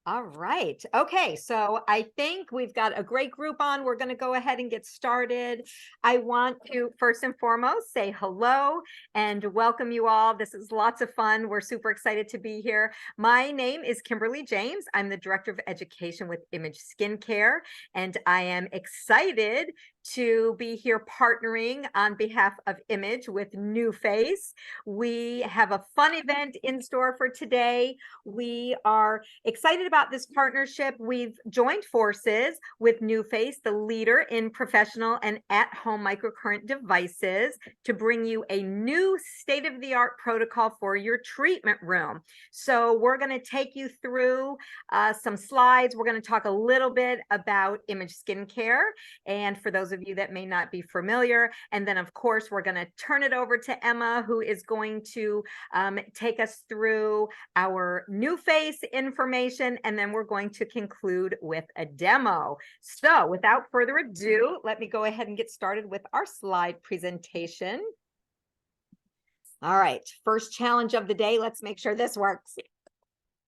All right. Okay. So I think we've got a great group on. We're going to go ahead and get started. I want to first and foremost say hello and welcome you all. This is lots of fun. We're super excited to be here. My name is Kimberly James. I'm the Director of Education with Image Skincare, and I am excited to be here partnering on behalf of Image with NuFACE. We have a fun event in store for today. We are excited about this partnership. We've joined forces with NuFACE, the leader in professional and at-home microcurrent devices, to bring you a new state-of-the-art protocol for your treatment room. So we're going to take you through some slides. We're going to talk a little bit about Image Skincare, and for those of you that may not be familiar, and then of course we're going to turn it over to Emma, who is going to take us through our NuFACE information, and then we're going to conclude with a demo. So without further ado, let me go ahead and get started with our slide presentation. All right, first challenge of the day. Let's make sure this works.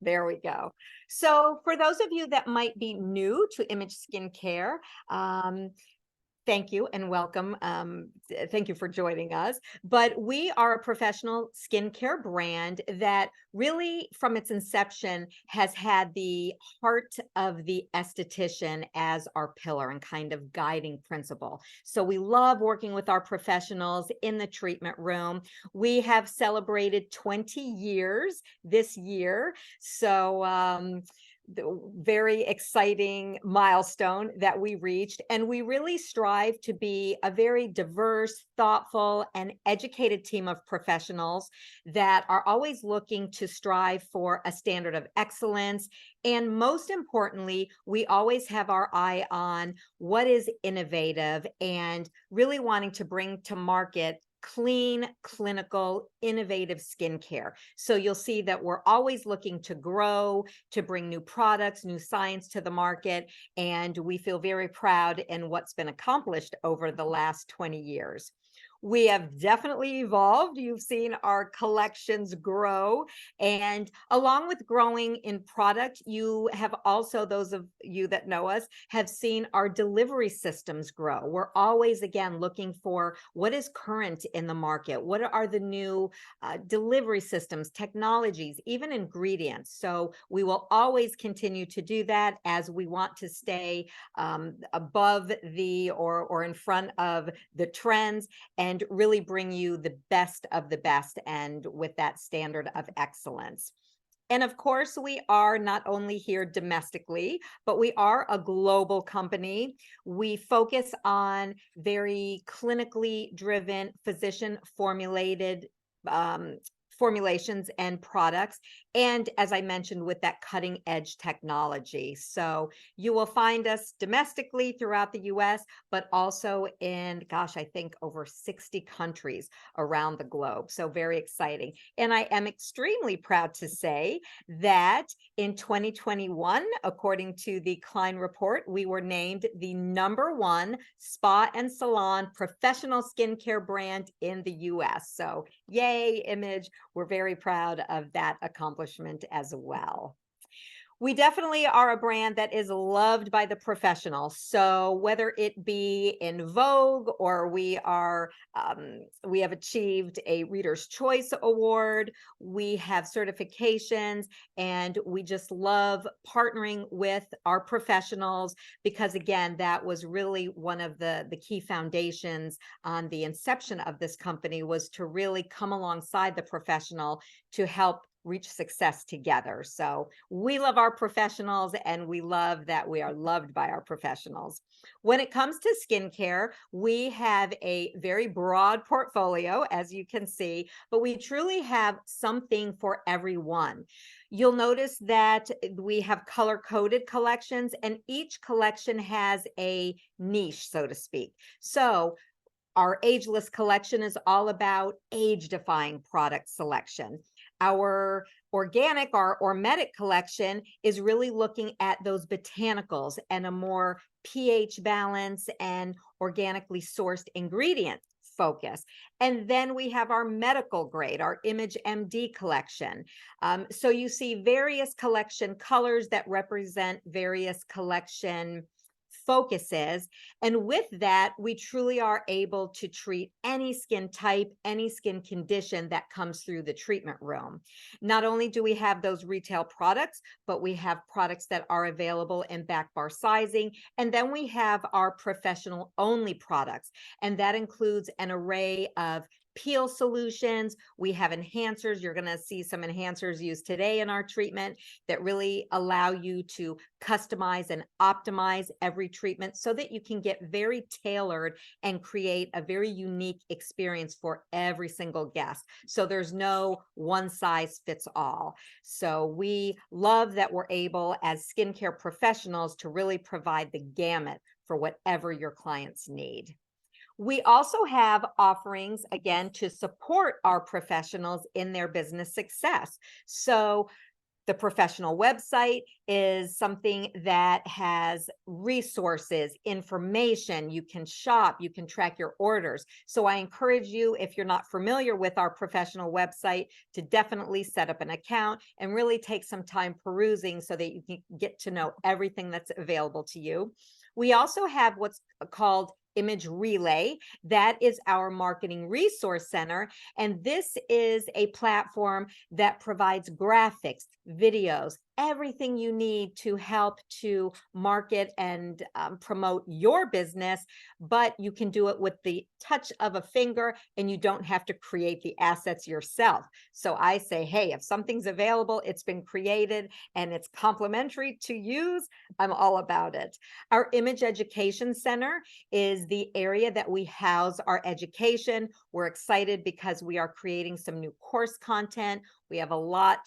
There we go. So for those of you that might be new to Image Skincare, thank you and welcome. Thank you for joining us. But we are a professional skincare brand that really, from its inception, has had the heart of the esthetician as our pillar and kind of guiding principle. So we love working with our professionals in the treatment room. We have celebrated 20 years this year. So the very exciting milestone that we reached. And we really strive to be a very diverse, thoughtful, and educated team of professionals that are always looking to strive for a standard of excellence. And most importantly, we always have our eye on what is innovative and really wanting to bring to market clean, clinical, innovative skincare. So you'll see that we're always looking to grow, to bring new products, new science to the market, and we feel very proud in what's been accomplished over the last 20 years. We have definitely evolved. You've seen our collections grow, and along with growing in product, you have also, those of you that know us, have seen our delivery systems grow. We're always, again, looking for what is current in the market. What are the new delivery systems, technologies, even ingredients? So we will always continue to do that as we want to stay above the or in front of the trends and really bring you the best of the best, and with that standard of excellence. And of course, we are not only here domestically, but we are a global company. We focus on very clinically driven, physician formulated formulations and products. And as I mentioned, with that cutting edge technology. So you will find us domestically throughout the US, but also in, gosh, I think over 60 countries around the globe. So very exciting. And I am extremely proud to say that in 2021, according to the Klein report, we were named the #1 spa and salon professional skincare brand in the US. So yay, Image. We're very proud of that accomplishment as well. We definitely are a brand that is loved by the professional. So whether it be in Vogue or we have achieved a Reader's Choice Award, we have certifications, and we just love partnering with our professionals because, again, that was really one of the key foundations on the inception of this company, was to really come alongside the professional to help reach success together. So we love our professionals, and we love that we are loved by our professionals. When it comes to skincare, we have a very broad portfolio, as you can see, but we truly have something for everyone. You'll notice that we have color-coded collections, and each collection has a niche, so to speak. So our ageless collection is all about age-defying product selection. Our organic, our Ormetic collection, is really looking at those botanicals and a more pH balance and organically sourced ingredients. focus. And then we have our medical grade, our Image MD collection. So you see various collection colors that represent various collection focuses. And with that, we truly are able to treat any skin type, any skin condition that comes through the treatment room. Not only do we have those retail products, but we have products that are available in back bar sizing. And then we have our professional only products. And that includes an array of peel solutions. We have enhancers. You're going to see some enhancers used today in our treatment that really allow you to customize and optimize every treatment so that you can get very tailored and create a very unique experience for every single guest. So there's no one size fits all. So we love that we're able as skincare professionals to really provide the gamut for whatever your clients need. We also have offerings, again, to support our professionals in their business success. So the professional website is something that has resources, information. You can shop, you can track your orders. So I encourage you, if you're not familiar with our professional website, to definitely set up an account and really take some time perusing so that you can get to know everything that's available to you. We also have what's called Image Relay. That is our marketing resource center. And this is a platform that provides graphics, videos, everything you need to help to market and promote your business, but you can do it with the touch of a finger and you don't have to create the assets yourself. So I say, hey, if something's available, it's been created and it's complimentary to use, I'm all about it. Our Image Education Center is the area that we house our education. We're excited because we are creating some new course content. We have a lot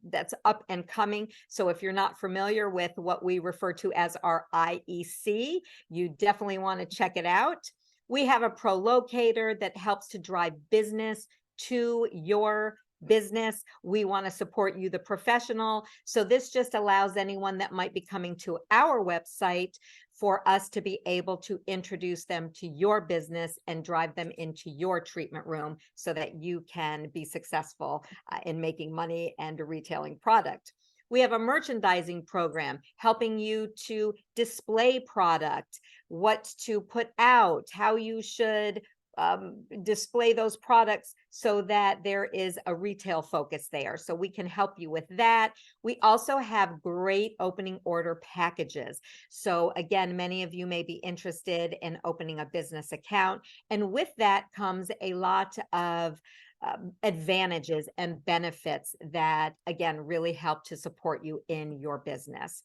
that's up and coming. So if you're not familiar with what we refer to as our IEC, you definitely want to check it out. We have a pro locator that helps to drive business to your business. We want to support you, the professional. So this just allows anyone that might be coming to our website for us to be able to introduce them to your business and drive them into your treatment room so that you can be successful in making money and a retailing product. We have a merchandising program helping you to display product, what to put out, how you should display those products so that there is a retail focus there. So we can help you with that. We also have great opening order packages. So again, many of you may be interested in opening a business account. And with that comes a lot of advantages and benefits that, again, really help to support you in your business.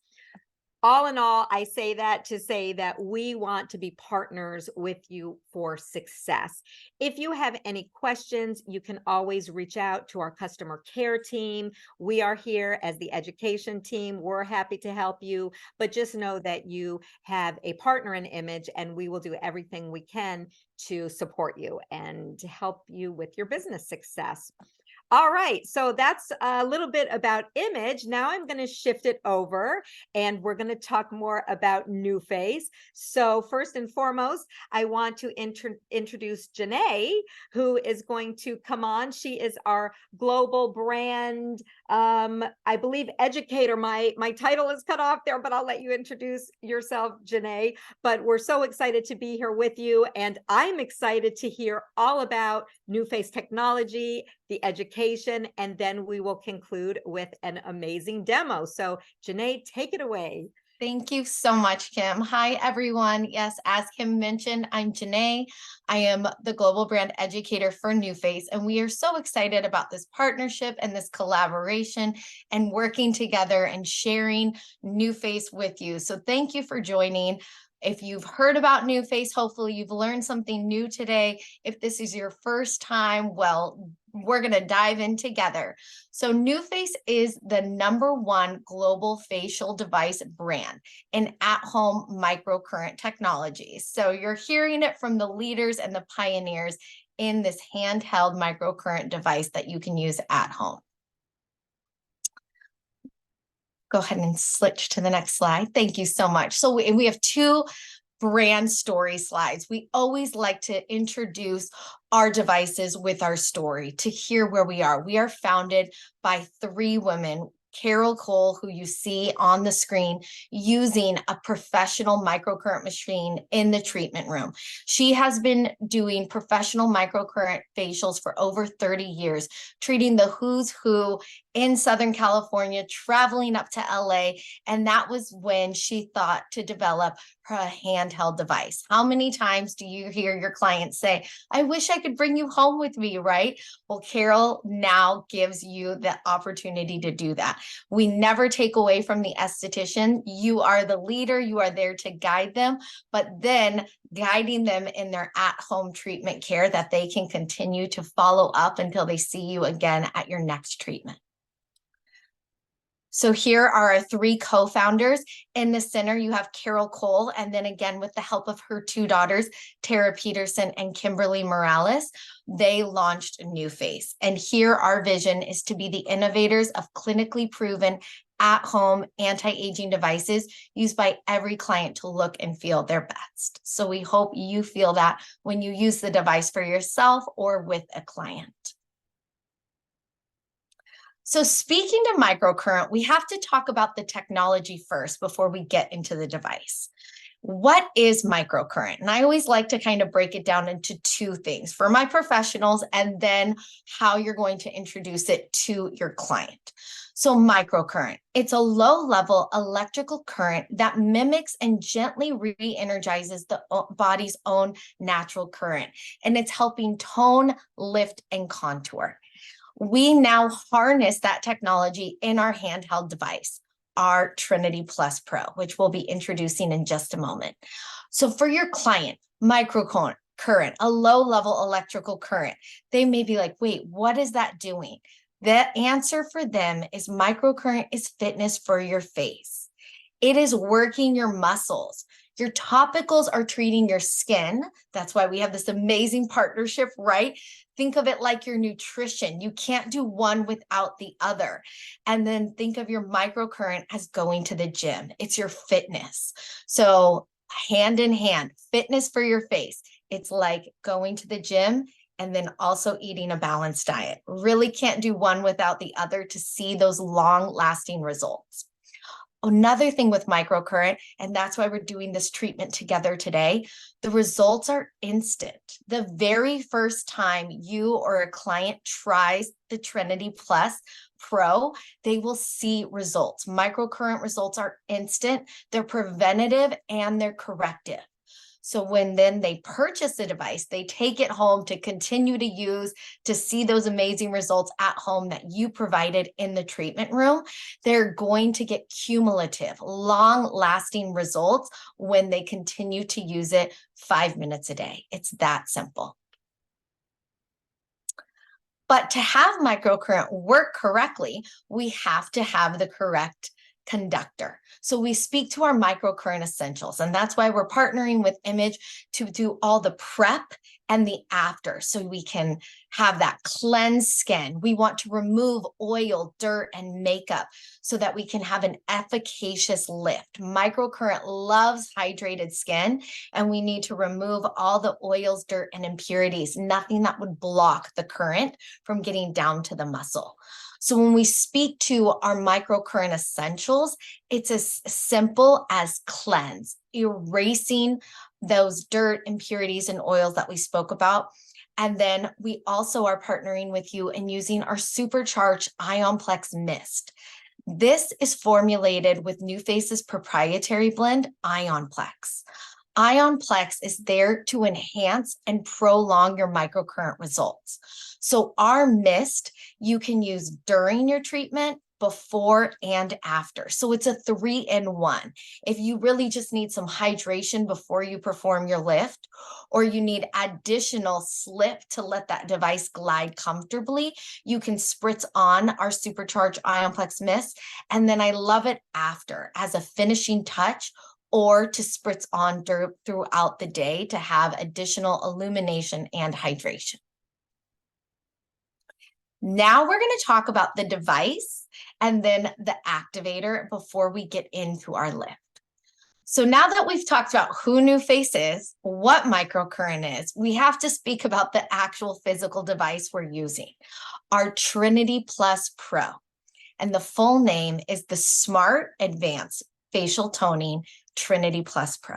All in all, I say that to say that we want to be partners with you for success. If you have any questions, you can always reach out to our customer care team. We are here as the education team. We're happy to help you, but just know that you have a partner in Image, and we will do everything we can to support you and to help you with your business success. All right, so that's a little bit about Image. Now I'm going to shift it over and we're going to talk more about NuFACE. So first and foremost, I want to introduce Janae, who is going to come on. She is our global brand, I believe, educator. My title is cut off there, but I'll let you introduce yourself, Janae. But we're so excited to be here with you, and I'm excited to hear all about NuFACE technology, the education, and then we will conclude with an amazing demo. So Janae, take it away. Thank you so much, Kim. Hi, everyone. Yes, as Kim mentioned, I'm Janae. I am the global brand educator for NuFACE, and we are so excited about this partnership and this collaboration and working together and sharing NuFACE with you. So thank you for joining. If you've heard about NuFACE, hopefully you've learned something new today. If this is your first time, well, we're going to dive in together. So NuFACE is the #1 global facial device brand in at-home microcurrent technology. So you're hearing it from the leaders and the pioneers in this handheld microcurrent device that you can use at home. Go ahead and switch to the next slide. Thank you so much. So we have two brand story slides. We always like to introduce our devices with our story to hear where we are. We are founded by 3 women. Carol Cole, who you see on the screen, using a professional microcurrent machine in the treatment room. She has been doing professional microcurrent facials for over 30 years, treating the who's who in Southern California, traveling up to LA. And that was when she thought to develop her handheld device. How many times do you hear your clients say, I wish I could bring you home with me, right? Well, Carol now gives you the opportunity to do that. We never take away from the esthetician. You are the leader, you are there to guide them, but then guiding them in their at-home treatment care that they can continue to follow up until they see you again at your next treatment. So here are our 3 co-founders. In the center, you have Carol Cole, and then again, with the help of her 2 daughters, Tara Peterson and Kimberly Morales, they launched NuFACE. And here our vision is to be the innovators of clinically proven at-home anti-aging devices used by every client to look and feel their best. So we hope you feel that when you use the device for yourself or with a client. So speaking to microcurrent, we have to talk about the technology first before we get into the device. What is microcurrent? And I always like to kind of break it down into 2 things for my professionals and then how you're going to introduce it to your client. So microcurrent, it's a low-level electrical current that mimics and gently re-energizes the body's own natural current, and it's helping tone, lift, and contour. We now harness that technology in our handheld device, our Trinity Plus Pro, which we'll be introducing in just a moment. So for your client, microcurrent, a low-level electrical current, they may be like, wait, what is that doing? The answer for them is microcurrent is fitness for your face. It is working your muscles. Your topicals are treating your skin. That's why we have this amazing partnership, right? Think of it like your nutrition. You can't do one without the other. And then think of your microcurrent as going to the gym. It's your fitness. So hand in hand, fitness for your face. It's like going to the gym and then also eating a balanced diet. Really can't do one without the other to see those long-lasting results. Another thing with microcurrent, and that's why we're doing this treatment together today, the results are instant. The very first time you or a client tries the Trinity Plus Pro, they will see results. Microcurrent results are instant, they're preventative, and they're corrective. So when then they purchase the device, they take it home to continue to use, to see those amazing results at home that you provided in the treatment room, they're going to get cumulative, long-lasting results when they continue to use it 5 minutes a day. It's that simple. But to have microcurrent work correctly, we have to have the correct conductor. So we speak to our microcurrent essentials, and that's why we're partnering with Image to do all the prep and the after, so we can have that cleansed skin. We want to remove oil, dirt, and makeup so that we can have an efficacious lift. Microcurrent loves hydrated skin, and we need to remove all the oils, dirt, and impurities, nothing that would block the current from getting down to the muscle. So when we speak to our microcurrent essentials, it's as simple as cleanse, erasing those dirt, impurities, and oils that we spoke about. And then we also are partnering with you and using our supercharged IonPlex mist. This is formulated with NuFACE's proprietary blend, IonPlex. IonPlex is there to enhance and prolong your microcurrent results. So our mist, you can use during your treatment, before and after. So it's a 3-in-1. If you really just need some hydration before you perform your lift, or you need additional slip to let that device glide comfortably, you can spritz on our supercharged IonPlex mist. And then I love it after as a finishing touch, or to spritz on throughout the day to have additional illumination and hydration. Now we're going to talk about the device and then the activator before we get into our lift. So now that we've talked about who NuFACE is, what microcurrent is, we have to speak about the actual physical device we're using, our Trinity Plus Pro. And the full name is the Smart Advanced Facial Toning Trinity Plus Pro.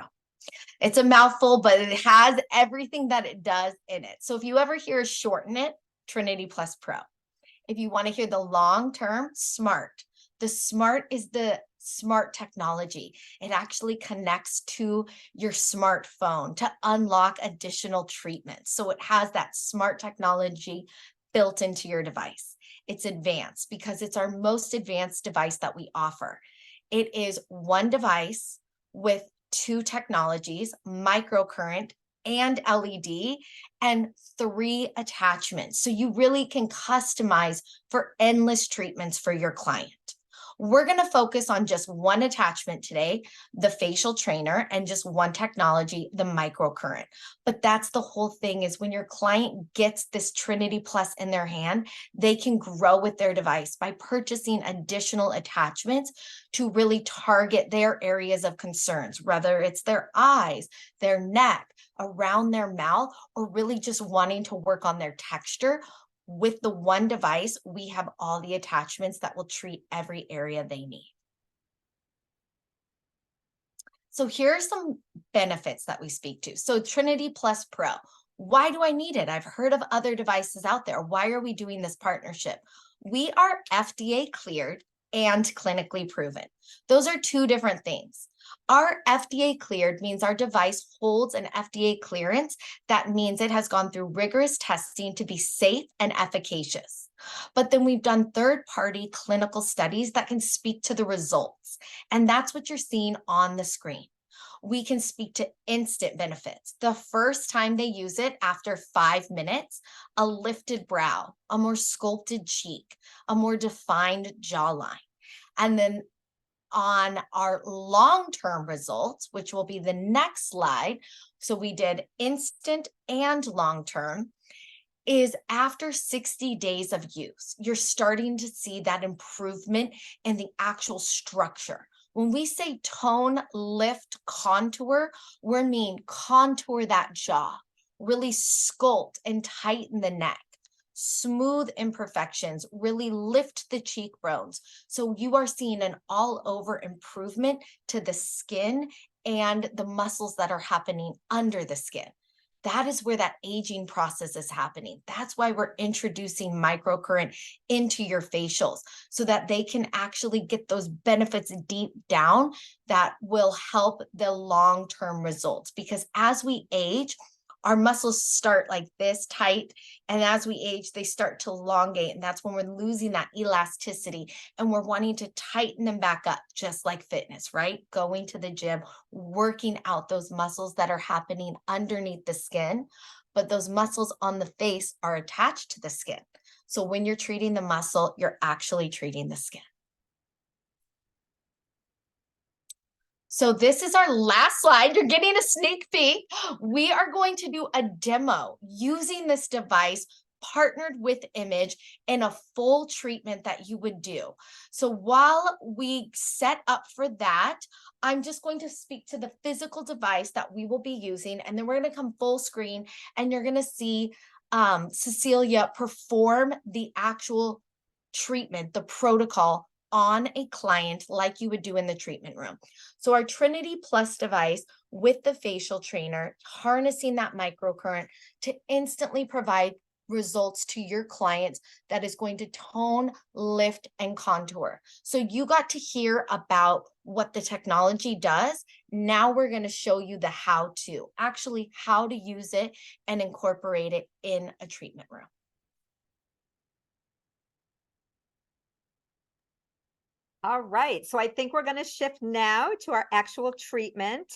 It's a mouthful, but it has everything that it does in it. So if you ever hear us shorten it, Trinity Plus Pro. If you want to hear the long term, SMART. The SMART is the smart technology. It actually connects to your smartphone to unlock additional treatments. So it has that smart technology built into your device. It's advanced because it's our most advanced device that we offer. It is one device with two technologies, microcurrent and LED, and 3 attachments. So you really can customize for endless treatments for your client. We're going to focus on just one attachment today, the facial trainer, and just one technology, the microcurrent. But that's the whole thing, is when your client gets this Trinity Plus in their hand, they can grow with their device by purchasing additional attachments to really target their areas of concerns, whether it's their eyes, their neck, around their mouth, or really just wanting to work on their texture. With the one device, we have all the attachments that will treat every area they need. So here are some benefits that we speak to. So Trinity Plus Pro, why do I need it? I've heard of other devices out there. Why are we doing this partnership? We are FDA cleared and clinically proven. Those are two different things. Our FDA cleared means our device holds an FDA clearance. That means it has gone through rigorous testing to be safe and efficacious. But then we've done third-party clinical studies that can speak to the results. And that's what you're seeing on the screen. We can speak to instant benefits. The first time they use it, after 5 minutes, a lifted brow, a more sculpted cheek, a more defined jawline. And then on our long-term results, which will be the next slide, so we did instant and long-term, is after 60 days of use, you're starting to see that improvement in the actual structure. When we say tone, lift, contour, we mean contour that jaw, really sculpt and tighten the neck, smooth imperfections, really lift the cheekbones. So you are seeing an all over improvement to the skin and the muscles that are happening under the skin. That is where that aging process is happening. That's why we're introducing microcurrent into your facials, so that they can actually get those benefits deep down that will help the long-term results. Because as we age, our muscles start like this tight, and as we age, they start to elongate, and that's when we're losing that elasticity, and we're wanting to tighten them back up, just like fitness, right? Going to the gym, working out those muscles that are happening underneath the skin, but those muscles on the face are attached to the skin. So when you're treating the muscle, you're actually treating the skin. So this is our last slide. You're getting a sneak peek. We are going to do a demo using this device partnered with Image in a full treatment that you would do. So while we set up for that, I'm just going to speak to the physical device that we will be using, and then we're going to come full screen and you're going to see Cecilia perform the actual treatment, the protocol on a client like you would do in the treatment room. So our Trinity Plus device with the facial trainer, harnessing that microcurrent to instantly provide results to your clients that is going to tone, lift, and contour. So you got to hear about what the technology does. Now we're going to show you the how-to, actually how to use it and incorporate it in a treatment room. All right, so I think we're going to shift now to our actual treatment.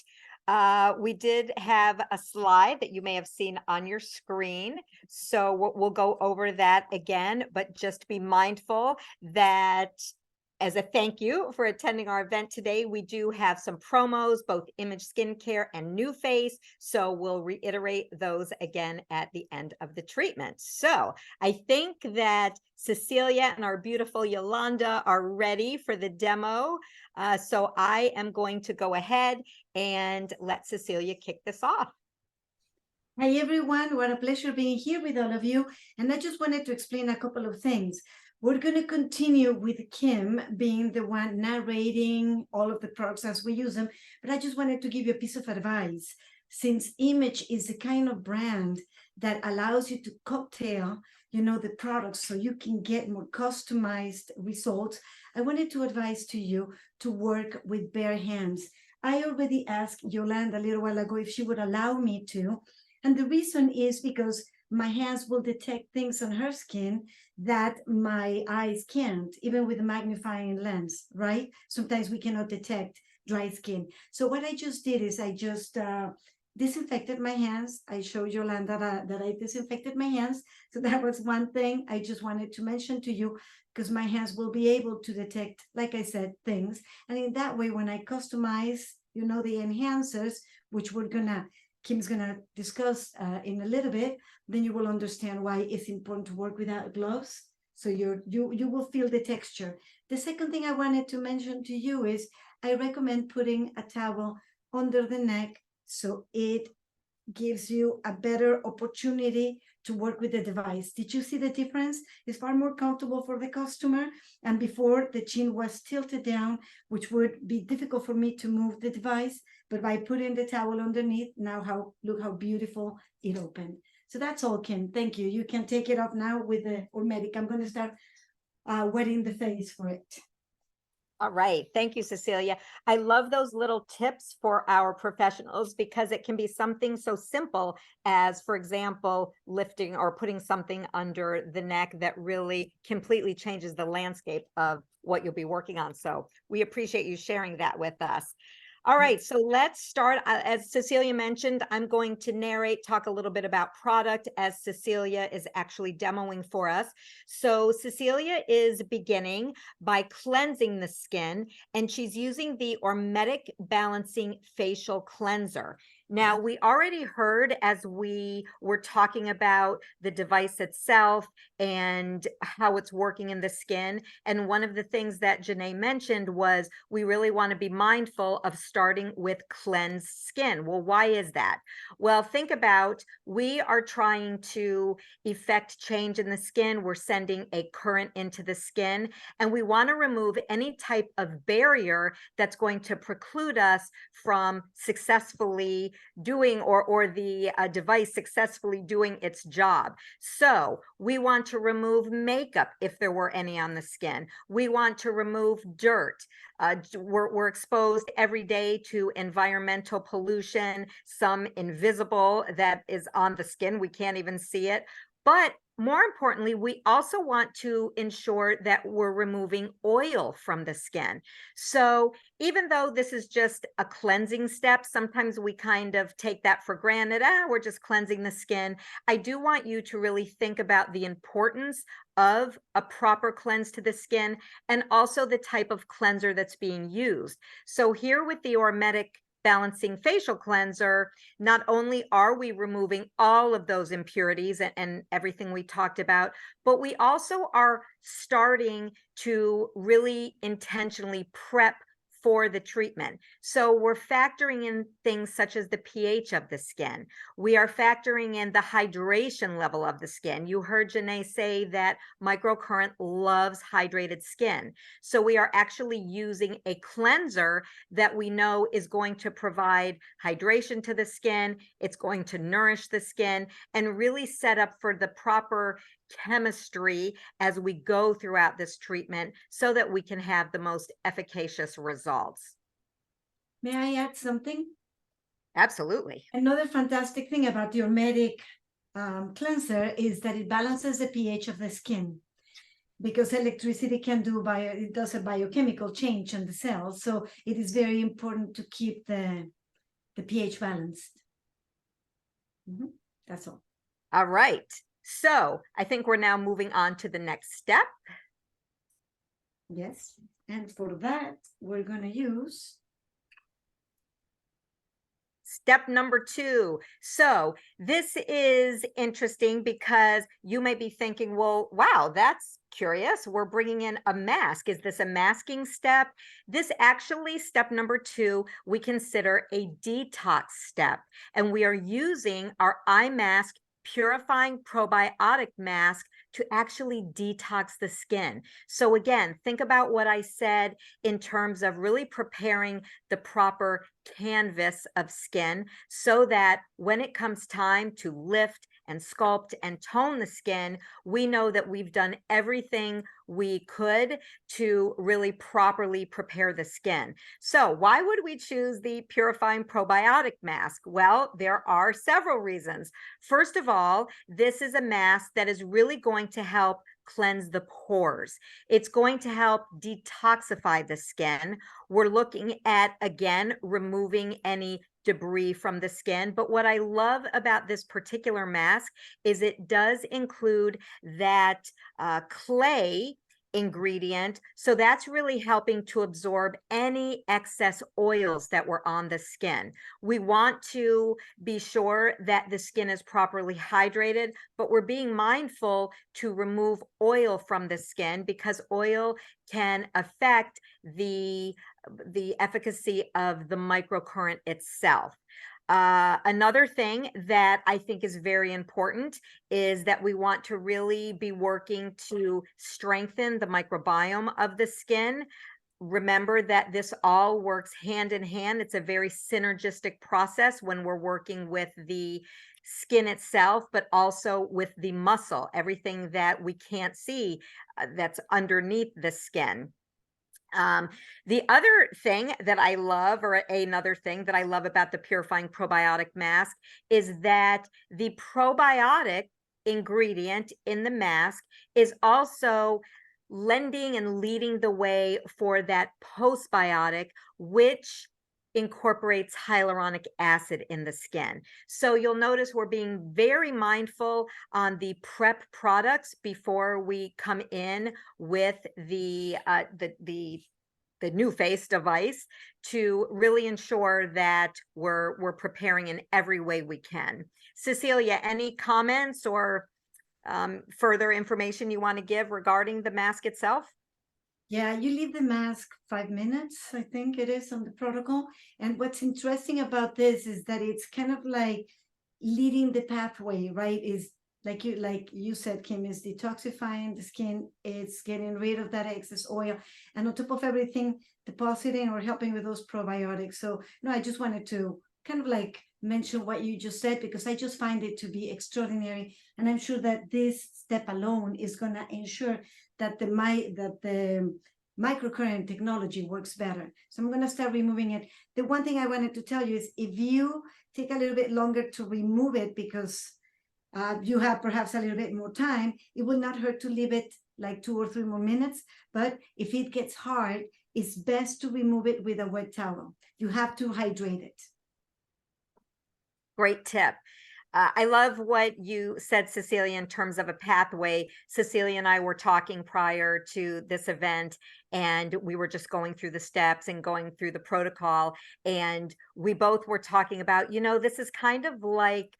We did have a slide that you may have seen on your screen, so we'll go over that again, but just be mindful that as a thank you for attending our event today, we do have some promos, both Image Skincare and NuFACE. So we'll reiterate those again at the end of the treatment. So I think that Cecilia and our beautiful Yolanda are ready for the demo. So I am going to go ahead and let Cecilia kick this off. Hi, everyone. What a pleasure being here with all of you. And I just wanted to explain a couple of things. We're going to continue with Kim being the one narrating all of the products as we use them. But I just wanted to give you a piece of advice. Since Image is the kind of brand that allows you to cocktail, the products so you can get more customized results, I wanted to advise to you to work with bare hands. I already asked Yolanda a little while ago if she would allow me to. And the reason is because my hands will detect things on her skin that my eyes can't, even with a magnifying lens, right? Sometimes we cannot detect dry skin. So what I just did is I just disinfected my hands. I showed Yolanda that I disinfected my hands. So that was one thing I just wanted to mention to you, because my hands will be able to detect, like I said, things. And in that way, when I customize, the enhancers, which Kim's gonna discuss in a little bit, then you will understand why it's important to work without gloves. So you will feel the texture. The second thing I wanted to mention to you is I recommend putting a towel under the neck so it gives you a better opportunity to work with the device. Did you see the difference? It's far more comfortable for the customer. And before, the chin was tilted down, which would be difficult for me to move the device. But by putting the towel underneath, now look how beautiful it opened. So that's all, Kim. Thank you. You can take it off now with the Ormedic. I'm going to start wetting the face for it. All right. Thank you, Cecilia. I love those little tips for our professionals because it can be something so simple as, for example, lifting or putting something under the neck that really completely changes the landscape of what you'll be working on. So we appreciate you sharing that with us. All right, so let's start. As Cecilia mentioned, I'm going to narrate, talk a little bit about product as Cecilia is actually demoing for us. So Cecilia is beginning by cleansing the skin, and she's using the Ormedic Balancing Facial Cleanser. Now, we already heard as we were talking about the device itself and how it's working in the skin. And one of the things that Janae mentioned was we really want to be mindful of starting with cleansed skin. Well, why is that? Well, think about, we are trying to effect change in the skin. We're sending a current into the skin, and we want to remove any type of barrier that's going to preclude us from successfully doing or the device successfully doing its job. So we want to remove makeup if there were any on the skin. We want to remove dirt. We're exposed every day to environmental pollution, some invisible that is on the skin. We can't even see it. But more importantly, we also want to ensure that we're removing oil from the skin. So even though this is just a cleansing step, sometimes we kind of take that for granted. We're just cleansing the skin. I do want you to really think about the importance of a proper cleanse to the skin and also the type of cleanser that's being used. So here with the Ormedic Balancing Facial Cleanser, not only are we removing all of those impurities and everything we talked about, but we also are starting to really intentionally prep for the treatment. So we're factoring in things such as the pH of the skin. We are factoring in the hydration level of the skin. You heard Janae say that MICROCURRENT loves hydrated skin. So we are actually using a cleanser that we know is going to provide hydration to the skin. It's going to nourish the skin and really set up for the proper chemistry as we go throughout this treatment so that we can have the most efficacious results. May I add something? Absolutely. Another fantastic thing about the Ormedic cleanser is that it balances the pH of the skin, because electricity it does a biochemical change in the cells. So it is very important to keep the pH balanced. That's all. All right. So I think we're now moving on to the next step. Yes. And for that, we're going to use step number 2. So this is interesting because you may be thinking, well, wow, that's curious. We're bringing in a mask. Is this a masking step? This actually, step number 2, we consider a detox step. And we are using our eye mask purifying probiotic mask to actually detox the skin. So again, think about what I said in terms of really preparing the proper canvas of skin so that when it comes time to lift and sculpt and tone the skin, we know that we've done everything we could to really properly prepare the skin. So why would we choose the purifying probiotic mask? Well, there are several reasons. First of all, this is a mask that is really going to help cleanse the pores. It's going to help detoxify the skin. We're looking at, again, removing any debris from the skin. But what I love about this particular mask is it does include that clay ingredient. So that's really helping to absorb any excess oils that were on the skin. We want to be sure that the skin is properly hydrated, but we're being mindful to remove oil from the skin because oil can affect the efficacy of the microcurrent itself. Another thing that I think is very important is that we want to really be working to strengthen the microbiome of the skin. Remember that this all works hand in hand. It's a very synergistic process when we're working with the skin itself, but also with the muscle, everything that we can't see that's underneath the skin. The other thing that I love, or another thing that I love about the purifying probiotic mask, is that the probiotic ingredient in the mask is also lending and leading the way for that postbiotic, which incorporates hyaluronic acid in the skin. So you'll notice we're being very mindful on the prep products before we come in with the NuFACE device to really ensure that we're preparing in every way we can. Cecilia, any comments or further information you want to give regarding the mask itself? Yeah, you leave the mask 5 minutes, I think it is on the protocol. And what's interesting about this is that it's kind of like leading the pathway, right? Is like you said, Kim, is detoxifying the skin. It's getting rid of that excess oil, and on top of everything, depositing or helping with those probiotics. So no, I just wanted to kind of like mention what you just said because I just find it to be extraordinary, and I'm sure that this step alone is going to ensure that the microcurrent technology works better. So I'm going to start removing it. The one thing I wanted to tell you is if you take a little bit longer to remove it because you have perhaps a little bit more time, it will not hurt to leave it like 2 or 3 more minutes. But if it gets hard, it's best to remove it with a wet towel. You have to hydrate it. Great tip. I love what you said, Cecilia, in terms of a pathway. Cecilia and I were talking prior to this event, and we were just going through the steps and going through the protocol. And we both were talking about, this is kind of like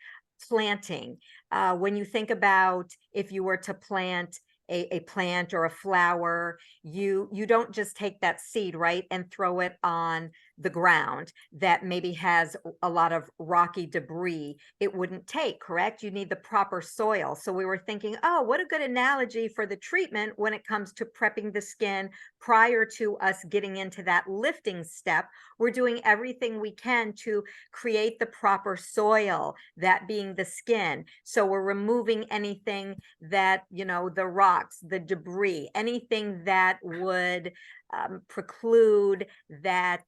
planting. When you think about if you were to plant a plant or a flower, you don't just take that seed, right, and throw it on the ground that maybe has a lot of rocky debris. It wouldn't take, correct? You need the proper soil. So we were thinking, oh, what a good analogy for the treatment when it comes to prepping the skin prior to us getting into that lifting step. We're doing everything we can to create the proper soil, that being the skin. So we're removing anything that, the rocks, the debris, anything that would preclude that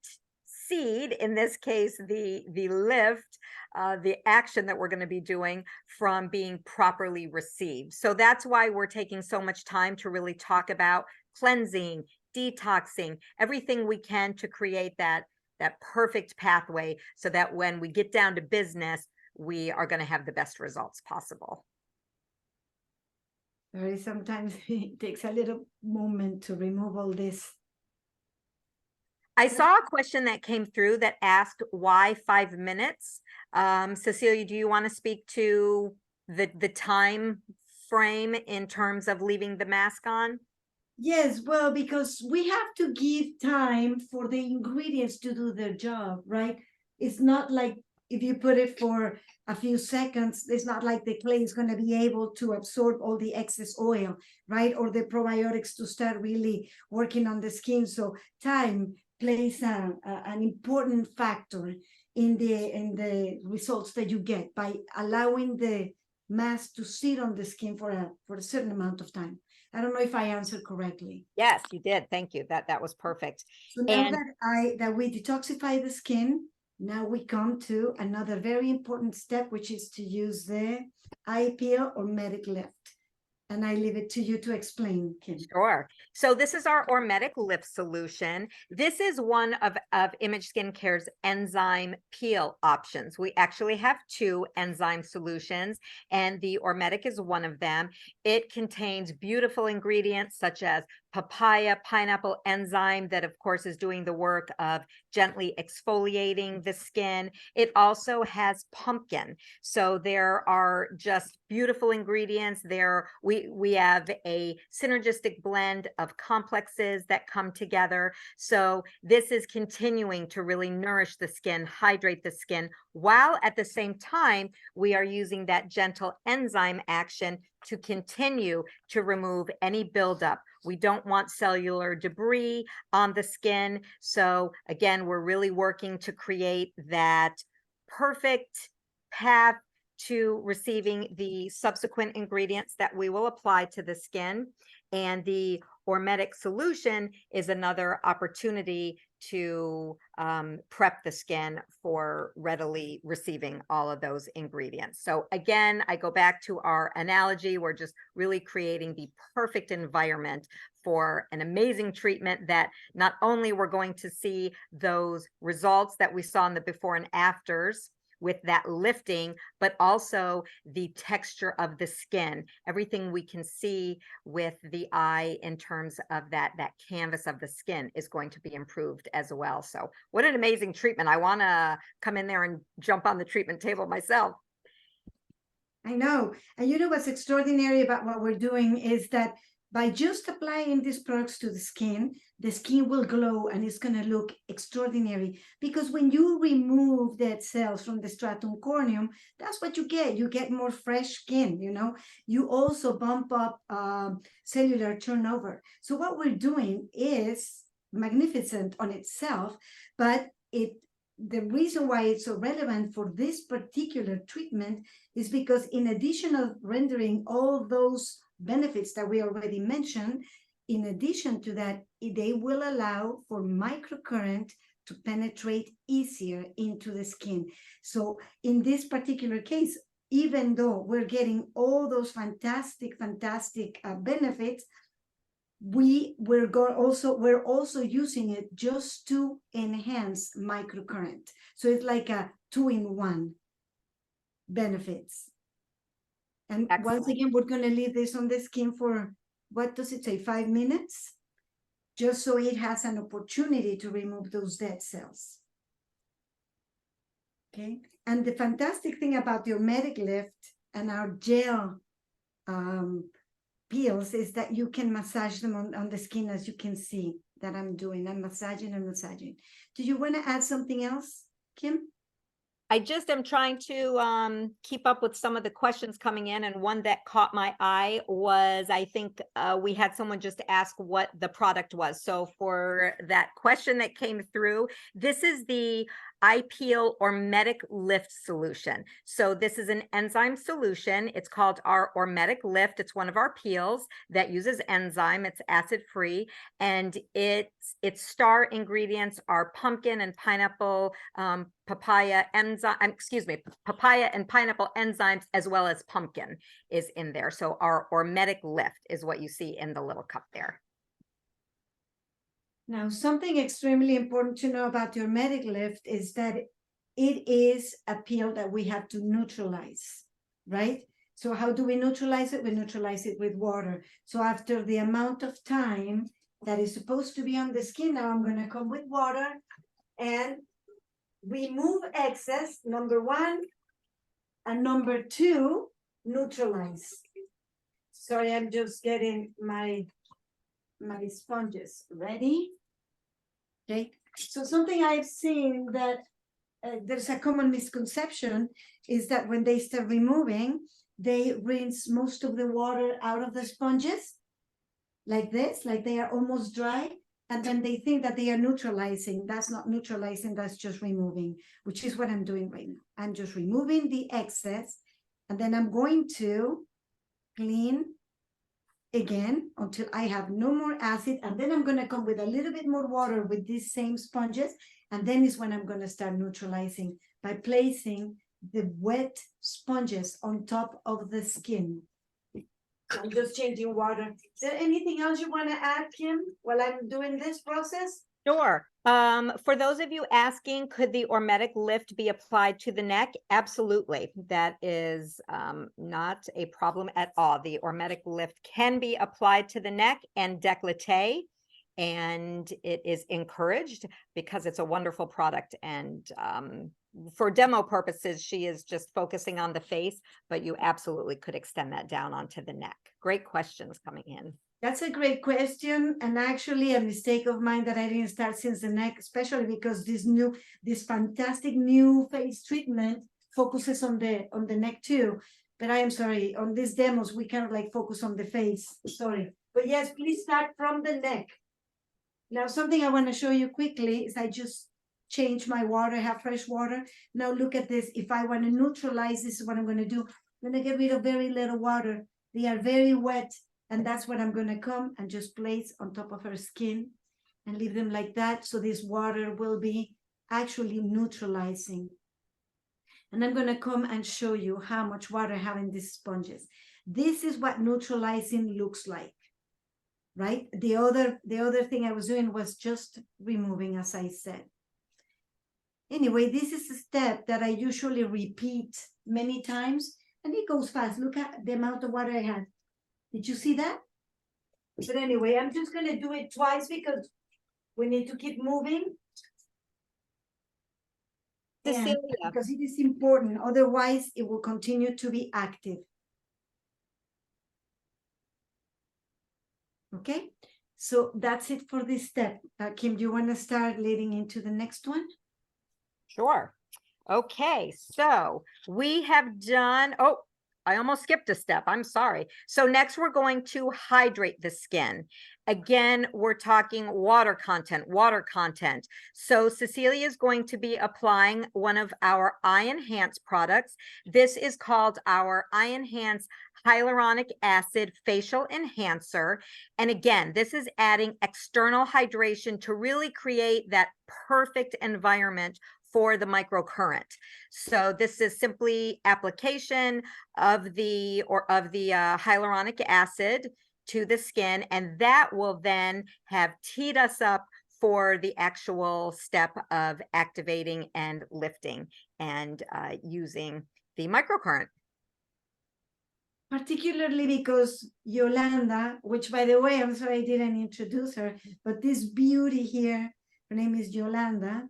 seed, in this case, the lift, the action that we're going to be doing from being properly received. So that's why we're taking so much time to really talk about cleansing, detoxing, everything we can to create that perfect pathway so that when we get down to business, we are going to have the best results possible. Sometimes it takes a little moment to remove all this I saw a question that came through that asked why 5 minutes. Cecilia, do you want to speak to the time frame in terms of leaving the mask on? Yes, well, because we have to give time for the ingredients to do their job, right? It's not like if you put it for a few seconds, it's not like the clay is going to be able to absorb all the excess oil, right? Or the probiotics to start really working on the skin. So time plays an important factor in the results that you get by allowing the mask to sit on the skin for a certain amount of time. I don't know if I answered correctly. Yes, you did. Thank you. That was perfect. So now And that we detoxify the skin, now we come to another very important step, which is to use the eye peel or medic lift. And I leave it to you to explain, Kim. sure. So this is our Ormetic Lift solution. This is one of Image Skincare's enzyme peel options. We actually have two enzyme solutions, and the Ormetic is one of them. It contains beautiful ingredients such as papaya, pineapple enzyme that of course is doing the work of gently exfoliating the skin. It also has pumpkin. So there are just beautiful ingredients there. We have a synergistic blend of complexes that come together. So this is continuing to really nourish the skin, hydrate the skin, while at the same time, we are using that gentle enzyme action to continue to remove any buildup. We don't want cellular debris on the skin. So again, we're really working to create that perfect path to receiving the subsequent ingredients that we will apply to the skin. And the Ormetic solution is another opportunity to prep the skin for readily receiving all of those ingredients. So again, I go back to our analogy. We're just really creating the perfect environment for an amazing treatment that not only we're going to see those results that we saw in the before and afters with that lifting, but also the texture of the skin, everything we can see with the eye in terms of that canvas of the skin is going to be improved as well. So what an amazing treatment. I want to come in there and jump on the treatment table myself. I know. And you know what's extraordinary about what we're doing is that by just applying these products to the skin will glow and it's going to look extraordinary. Because when you remove dead cells from the stratum corneum, that's what you get. You get more fresh skin, you know. You also bump up cellular turnover. So what we're doing is magnificent on itself, but the reason why it's so relevant for this particular treatment is because in addition of rendering all those benefits that we already mentioned, in addition to that, they will allow for microcurrent to penetrate easier into the skin. So in this particular case, even though we're getting all those fantastic benefits, we're also using it just to enhance microcurrent. So it's like a 2-in-1 benefits. And Excellent. once again, we're going to leave this on the skin for, what does it say, 5 minutes? Just so it has an opportunity to remove those dead cells. Okay. And the fantastic thing about the Ormetic Lift and our gel peels is that you can massage them on the skin, as you can see that I'm doing. I'm massaging and massaging. Do you want to add something else, Kim? I just am trying to keep up with some of the questions coming in, and one that caught my eye was, I think we had someone just ask what the product was. So for that question that came through, this is the eye peel Ormetic Lift solution. So this is an enzyme solution. It's called our Ormetic Lift. It's one of our peels that uses enzyme. It's acid-free, and its star ingredients are pumpkin and pineapple, papaya and pineapple enzymes, as well as pumpkin is in there. So our Ormetic Lift is what you see in the little cup there. Now, something extremely important to know about the Ormetic Lift is that it is a peel that we have to neutralize, right? So how do we neutralize it? We neutralize it with water. So after the amount of time that is supposed to be on the skin. Now I'm gonna come with water and remove excess, number one, and number two, neutralize. Sorry, I'm just getting my sponges ready. Okay, so something I've seen that there's a common misconception is that when they start removing, they rinse most of the water out of the sponges like this, like they are almost dry. And then they think that they are neutralizing. That's not neutralizing, that's just removing, which is what I'm doing right now. I'm just removing the excess, and then I'm going to clean again until I have no more acid. And then I'm going to come with a little bit more water with these same sponges. And then is when I'm going to start neutralizing by placing the wet sponges on top of the skin. I'm just changing water. Is there anything else you want to add, Kim, while I'm doing this process? Sure. For those of you asking, could the hormetic lift be applied to the neck? Absolutely. That is not a problem at all. The hormetic lift can be applied to the neck and décolleté, and it is encouraged because it's a wonderful product. And for demo purposes, she is just focusing on the face, but you absolutely could extend that down onto the neck. Great questions coming in. That's a great question, and actually a mistake of mine that I didn't start since the neck, especially because this fantastic NuFACE treatment focuses on the neck too. But I am sorry, on these demos we kind of like focus on the face. Sorry, but yes, please start from the neck. Now, something I want to show you quickly is I just change my water, have fresh water. Now look at this. If I want to neutralize, this is what I'm going to do. I'm going to get rid of very little water. They are very wet. And that's what I'm going to come and just place on top of her skin and leave them like that. So this water will be actually neutralizing. And I'm going to come and show you how much water I have in these sponges. This is what neutralizing looks like, right? The other thing I was doing was just removing, as I said. Anyway, this is a step that I usually repeat many times, and it goes fast. Look at the amount of water I had. Did you see that? But anyway, I'm just going to do it twice because we need to keep moving. Cecilia. Because it is important. Otherwise, it will continue to be active. Okay, so that's it for this step. Kim, do you want to start leading into the next one? Sure. Okay, so we have done, oh, I almost skipped a step. I'm sorry. So next we're going to hydrate the skin. Again, we're talking water content. So Cecilia is going to be applying one of our Eye Enhance products. This is called our Eye Enhance Hyaluronic Acid Facial Enhancer. And again, this is adding external hydration to really create that perfect environment for the microcurrent. So this is simply application of the hyaluronic acid to the skin, and that will then have teed us up for the actual step of activating and lifting and using the microcurrent. Particularly because Yolanda, which by the way, I'm sorry I didn't introduce her, but this beauty here, her name is Yolanda,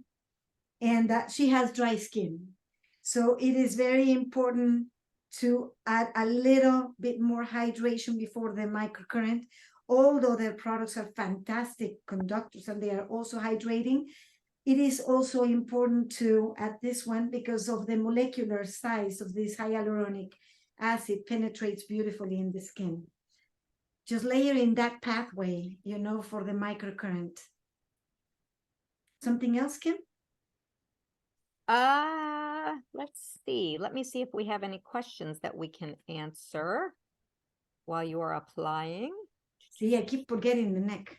and she has dry skin. So it is very important to add a little bit more hydration before the microcurrent. Although their products are fantastic conductors and they are also hydrating, it is also important to add this one because of the molecular size of this hyaluronic acid penetrates beautifully in the skin. Just layering that pathway, you know, for the microcurrent. Something else, Kim? Let's see. Let me see if we have any questions that we can answer while you are applying. See, I keep forgetting the neck.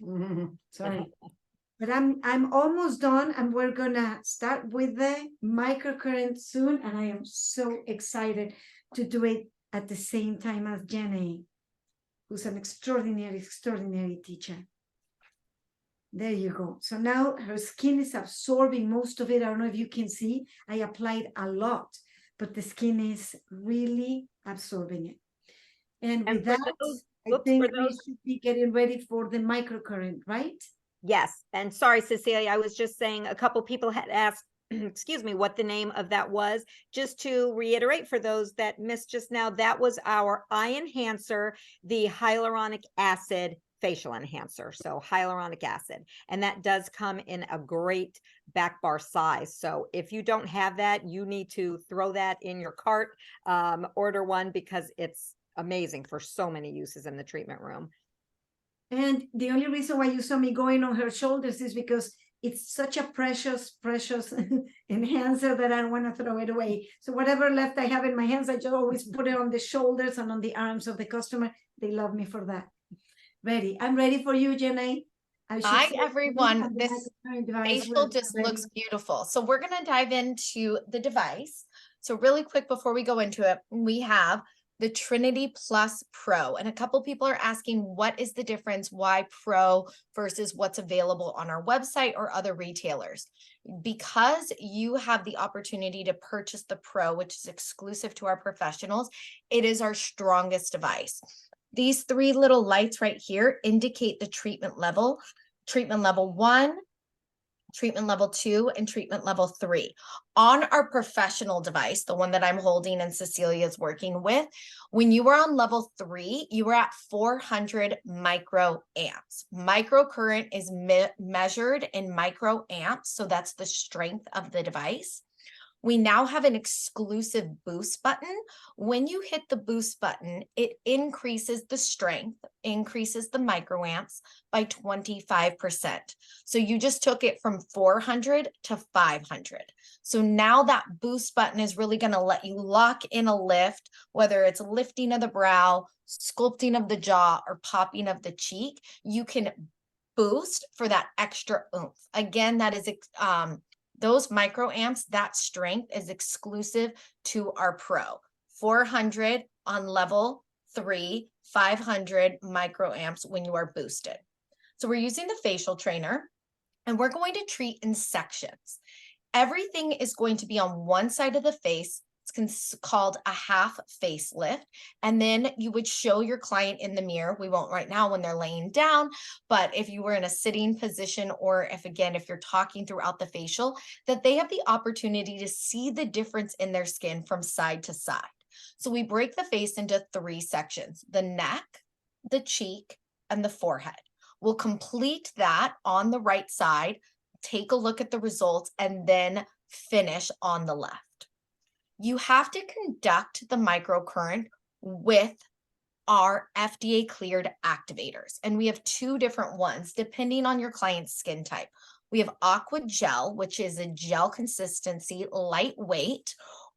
Sorry. But I'm almost done, and we're gonna start with the microcurrent soon, and I am so excited to do it at the same time as Jenny, who's an extraordinary teacher. There you go. So now her skin is absorbing most of it. I don't know if you can see. I applied a lot, but the skin is really absorbing it. And with that, I Oops, think for we those. should be getting ready for the microcurrent, right? Yes, and sorry, Cecilia, I was just saying a couple people had asked, excuse me, what the name of that was. Just to reiterate for those that missed just now, that was our eye enhancer, the hyaluronic acid facial enhancer. So hyaluronic acid, and that does come in a great back bar size. So if you don't have that, you need to throw that in your cart, order one, because it's amazing for so many uses in the treatment room. And the only reason why you saw me going on her shoulders is because it's such a precious, precious enhancer that I don't want to throw it away. So whatever left I have in my hands, I just always put it on the shoulders and on the arms of the customer. They love me for that. Ready. I'm ready for you, Jenny. Hi, everyone. This facial just ready. looks beautiful. So we're going to dive into the device. So really quick before we go into it, we have the Trinity Plus Pro. And a couple people are asking, what is the difference? Why Pro versus what's available on our website or other retailers? Because you have the opportunity to purchase the Pro, which is exclusive to our professionals, it is our strongest device. These three little lights right here indicate the treatment level: treatment level 1, treatment level 2, and treatment level 3. On our professional device, the one that I'm holding and Cecilia is working with, when you are on level 3, you are at 400 microamps. Microcurrent is measured in microamps, so that's the strength of the device. We now have an exclusive boost button. When you hit the boost button, it increases the strength, increases the microamps by 25%. So you just took it from 400 to 500. So now that boost button is really going to let you lock in a lift, whether it's lifting of the brow, sculpting of the jaw, or popping of the cheek. You can boost for that extra oomph. Again, that is those microamps, that strength is exclusive to our Pro. 400 on level 3, 500 microamps when you are boosted. So we're using the facial trainer, and we're going to treat in sections. Everything is going to be on one side of the face. It's called a half facelift. And then you would show your client in the mirror. We won't right now when they're laying down, but if you were in a sitting position, or if you're talking throughout the facial, that they have the opportunity to see the difference in their skin from side to side. So we break the face into 3 sections: the neck, the cheek, and the forehead. We'll complete that on the right side, take a look at the results, and then finish on the left. You have to conduct the microcurrent with our FDA cleared activators. And we have 2 different ones depending on your client's skin type. We have Aqua Gel, which is a gel consistency, lightweight,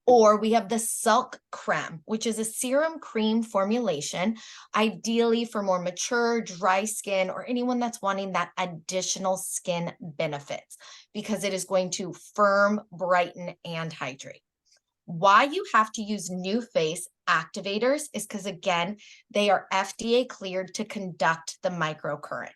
or we have the Silk Creme, which is a serum cream formulation, ideally for more mature, dry skin, or anyone that's wanting that additional skin benefits, because it is going to firm, brighten, and hydrate. Why you have to use NuFACE activators is because, again, they are FDA cleared to conduct the microcurrent.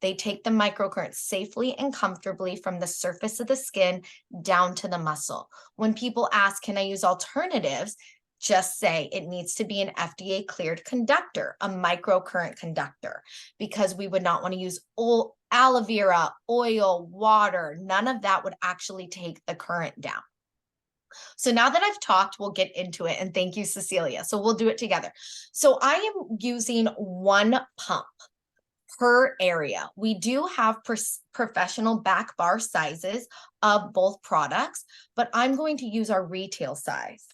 They take the microcurrent safely and comfortably from the surface of the skin down to the muscle. When people ask, can I use alternatives? Just say it needs to be an FDA cleared conductor, a microcurrent conductor, because we would not want to use aloe vera, oil, water. None of that would actually take the current down. So now that I've talked, we'll get into it. And thank you, Cecilia. So we'll do it together. So I am using 1 pump per area. We do have professional back bar sizes of both products, but I'm going to use our retail size.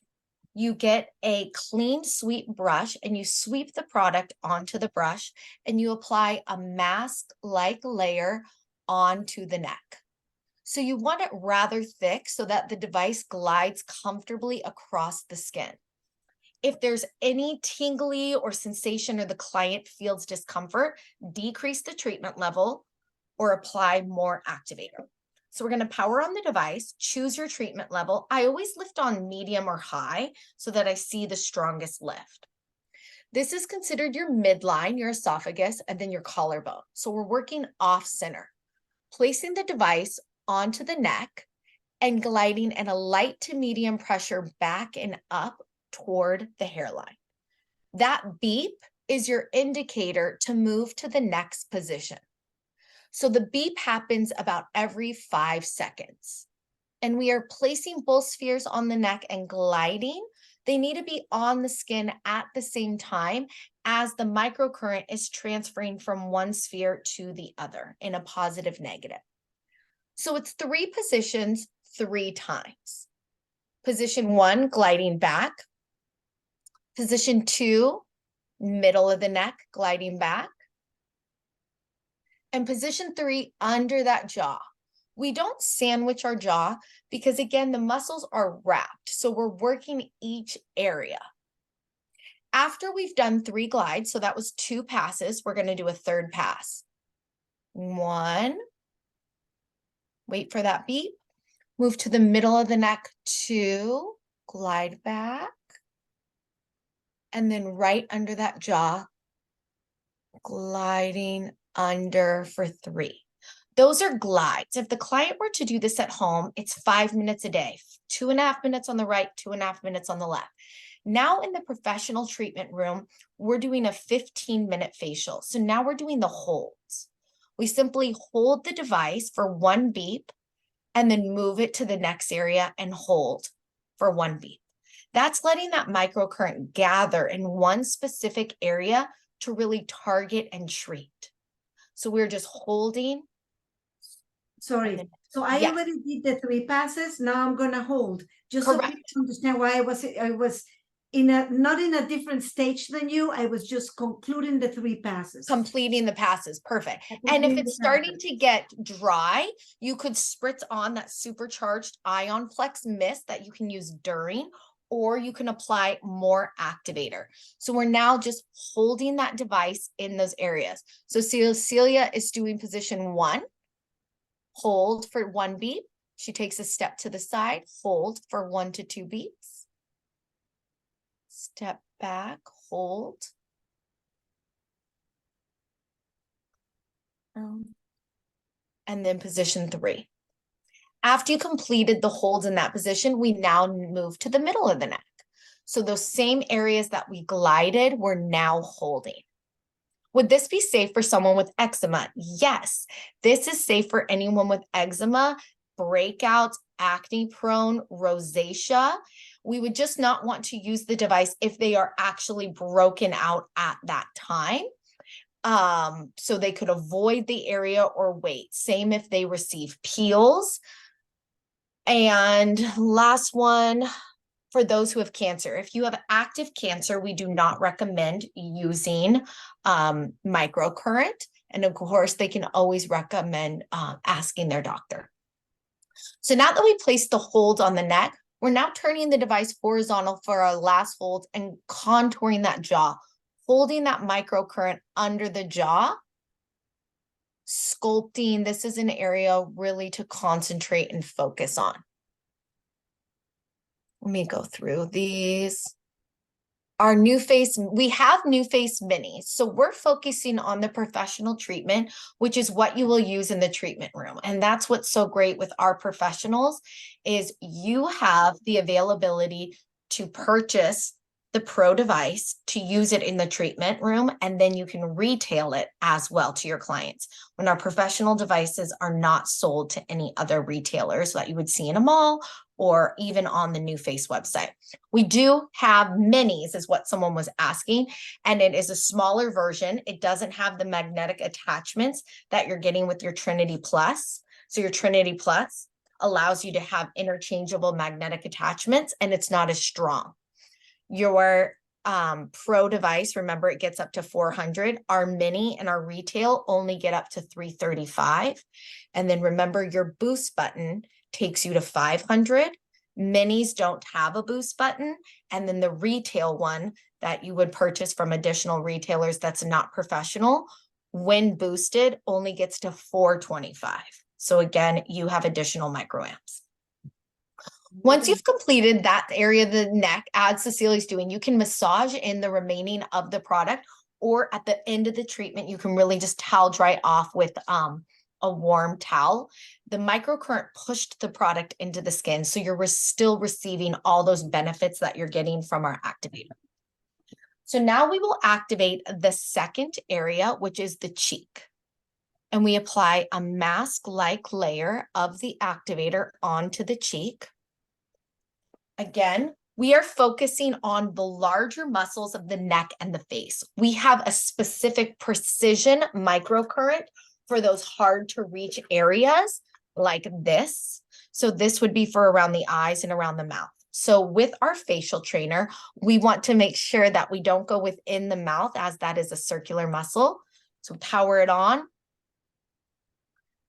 You get a clean sweep brush and you sweep the product onto the brush and you apply a mask-like layer onto the neck. So you want it rather thick so that the device glides comfortably across the skin. If there's any tingly or sensation or the client feels discomfort, decrease the treatment level or apply more activator. So we're going to power on the device, choose your treatment level. I always lift on medium or high so that I see the strongest lift. This is considered your midline, your esophagus, and then your collarbone. So we're working off center, placing the device onto the neck and gliding in a light to medium pressure back and up toward the hairline. That beep is your indicator to move to the next position. So the beep happens about every 5 seconds. And we are placing both spheres on the neck and gliding. They need to be on the skin at the same time as the microcurrent is transferring from one sphere to the other in a positive, negative. So it's 3 positions 3 times. Position 1, gliding back. Position 2, middle of the neck, gliding back. And position 3, under that jaw. We don't sandwich our jaw because, again, the muscles are wrapped. So we're working each area. After we've done 3 glides, so that was 2 passes, we're going to do a 3rd pass. 1, wait for that beep. Move to the middle of the neck, 2, glide back. And then right under that jaw, gliding under for 3. Those are glides. If the client were to do this at home, it's 5 minutes a day, 2.5 minutes on the right, 2.5 minutes on the left. Now in the professional treatment room, we're doing a 15-minute facial. So now we're doing the holds. We simply hold the device for 1 beep and then move it to the next area and hold for 1 beep. That's letting that microcurrent gather in one specific area to really target and treat. So we're just holding. Sorry. So I already did the 3 passes. Now I'm gonna hold. Just Correct. so people understand why I was in a not in a different stage than you. I was just concluding the 3 passes. Completing the passes. Perfect. And if it's starting to get dry, you could spritz on that supercharged ion flex mist that you can use during, or you can apply more activator. So we're now just holding that device in those areas. So Celia is doing position 1. Hold for 1 beep. She takes a step to the side, hold for 1 to 2 beeps. Step back, hold. And then position 3. After you completed the holds in that position, we now move to the middle of the neck. So those same areas that we glided, we're now holding. Would this be safe for someone with eczema? Yes, this is safe for anyone with eczema, breakouts, acne prone, rosacea. We would just not want to use the device if they are actually broken out at that time. So they could avoid the area or wait. Same if they receive peels. And last one, for those who have cancer. If you have active cancer, we do not recommend using microcurrent. And of course, they can always recommend asking their doctor. So now that we placed the hold on the neck, we're now turning the device horizontal for our last hold and contouring that jaw, holding that microcurrent under the jaw, sculpting. This is an area really to concentrate and focus on. Let me go through these. Our NuFACE, we have NuFACE minis. So we're focusing on the professional treatment, which is what you will use in the treatment room. And that's what's so great with our professionals is you have the availability to purchase the Pro device to use it in the treatment room, and then you can retail it as well to your clients. When our professional devices are not sold to any other retailers that you would see in a mall or even on the NuFACE website. We do have minis is what someone was asking, and it is a smaller version. It doesn't have the magnetic attachments that you're getting with your Trinity Plus. So your Trinity Plus allows you to have interchangeable magnetic attachments, and it's not as strong. Your Pro device, remember, it gets up to 400. Our mini and our retail only get up to 335. And then remember, your boost button takes you to 500. Minis don't have a boost button. And then the retail one that you would purchase from additional retailers that's not professional, when boosted, only gets to 425. So again, you have additional microamps. Once you've completed that area of the neck, as Cecilia's doing, you can massage in the remaining of the product, or at the end of the treatment, you can really just towel dry off with a warm towel. The microcurrent pushed the product into the skin, so you're still receiving all those benefits that you're getting from our activator. So now we will activate the second area, which is the cheek. And we apply a mask-like layer of the activator onto the cheek. Again, we are focusing on the larger muscles of the neck and the face. We have a specific precision microcurrent for those hard to reach areas like this. So this would be for around the eyes and around the mouth. So with our facial trainer, we want to make sure that we don't go within the mouth, as that is a circular muscle. So power it on.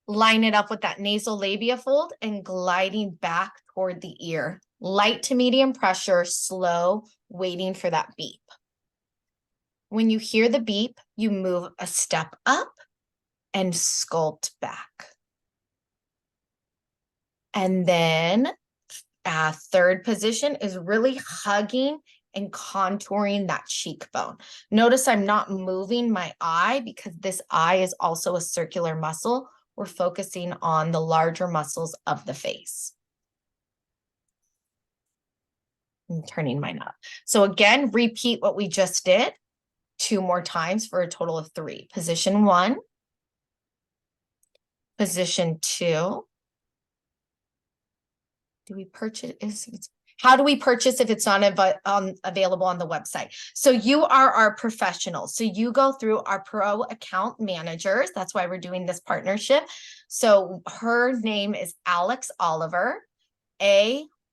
Line it up with that nasal labia fold and gliding back toward the ear. Light to medium pressure, slow, waiting for that beep. When you hear the beep, you move a step up and sculpt back. And then third position is really hugging and contouring that cheekbone. Notice I'm not moving my eye because this eye is also a circular muscle. We're focusing on the larger muscles of the face. I'm turning mine up. So again, repeat what we just did 2 more times for a total of 3. Position 1, position 2. Do we purchase? How do we purchase if it's not available on the website? So you are our professionals. So you go through our pro account managers. That's why we're doing this partnership. So her name is Alex Oliver,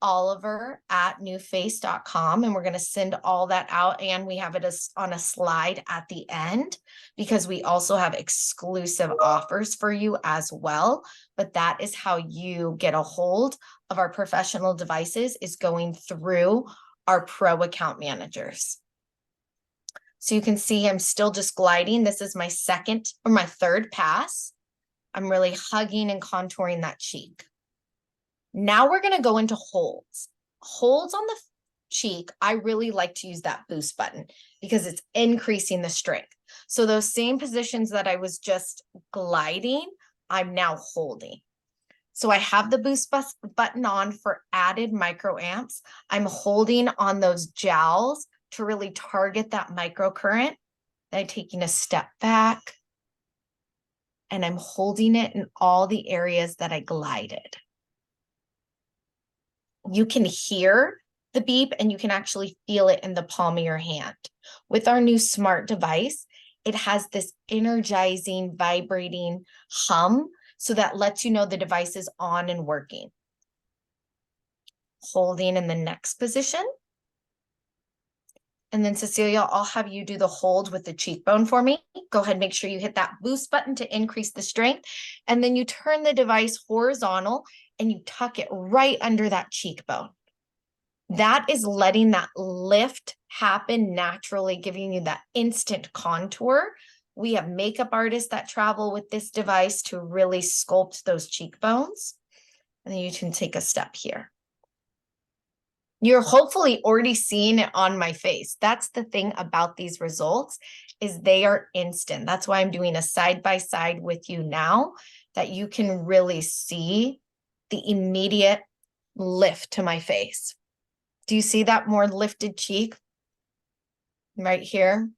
Oliver@NuFACE.com, and we're going to send all that out, and we have it on a slide at the end because we also have exclusive offers for you as well. But that is how you get a hold of our professional devices, is going through our pro account managers. So you can see I'm still just gliding. This is my second or my third pass. I'm really hugging and contouring that cheek. Now we're going to go into holds. Holds on the cheek, I really like to use that boost button because it's increasing the strength. So those same positions that I was just gliding, I'm now holding. So I have the boost button on for added microamps. I'm holding on those jowls to really target that microcurrent. Then I'm taking a step back and I'm holding it in all the areas that I glided. You can hear the beep and you can actually feel it in the palm of your hand. With our new smart device, it has this energizing, vibrating hum, so that lets you know the device is on and working. Holding in the next position. And then Cecilia, I'll have you do the hold with the cheekbone for me. Go ahead, make sure you hit that boost button to increase the strength. And then you turn the device horizontal and you tuck it right under that cheekbone. That is letting that lift happen naturally, giving you that instant contour. We have makeup artists that travel with this device to really sculpt those cheekbones. And then you can take a step here. You're hopefully already seeing it on my face. That's the thing about these results, is they are instant. That's why I'm doing a side-by-side with you now, that you can really see the immediate lift to my face. Do you see that more lifted cheek right here?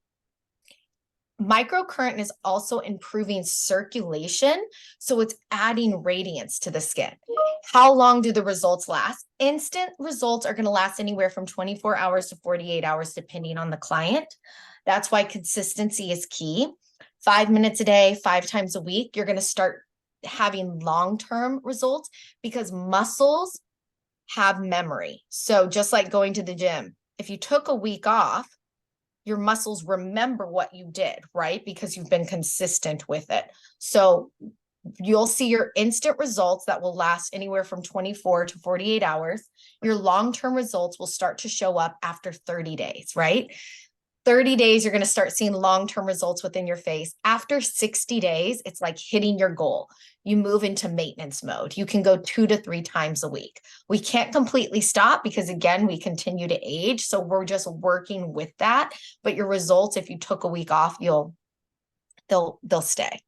Microcurrent is also improving circulation, so it's adding radiance to the skin. How long do the results last? Instant results are going to last anywhere from 24 hours to 48 hours, depending on the client. That's why consistency is key. 5 minutes a day, 5 times a week, you're going to start having long-term results because muscles have memory. So just like going to the gym, if you took a week off, your muscles remember what you did, right? Because you've been consistent with it. So you'll see your instant results that will last anywhere from 24 to 48 hours. Your long-term results will start to show up after 30 days, right? 30 days, you're going to start seeing long-term results within your face. After 60 days, it's like hitting your goal. You move into maintenance mode. You can go 2 to 3 times a week. We can't completely stop because, again, we continue to age. So we're just working with that. But your results, if you took a week off, they'll stay.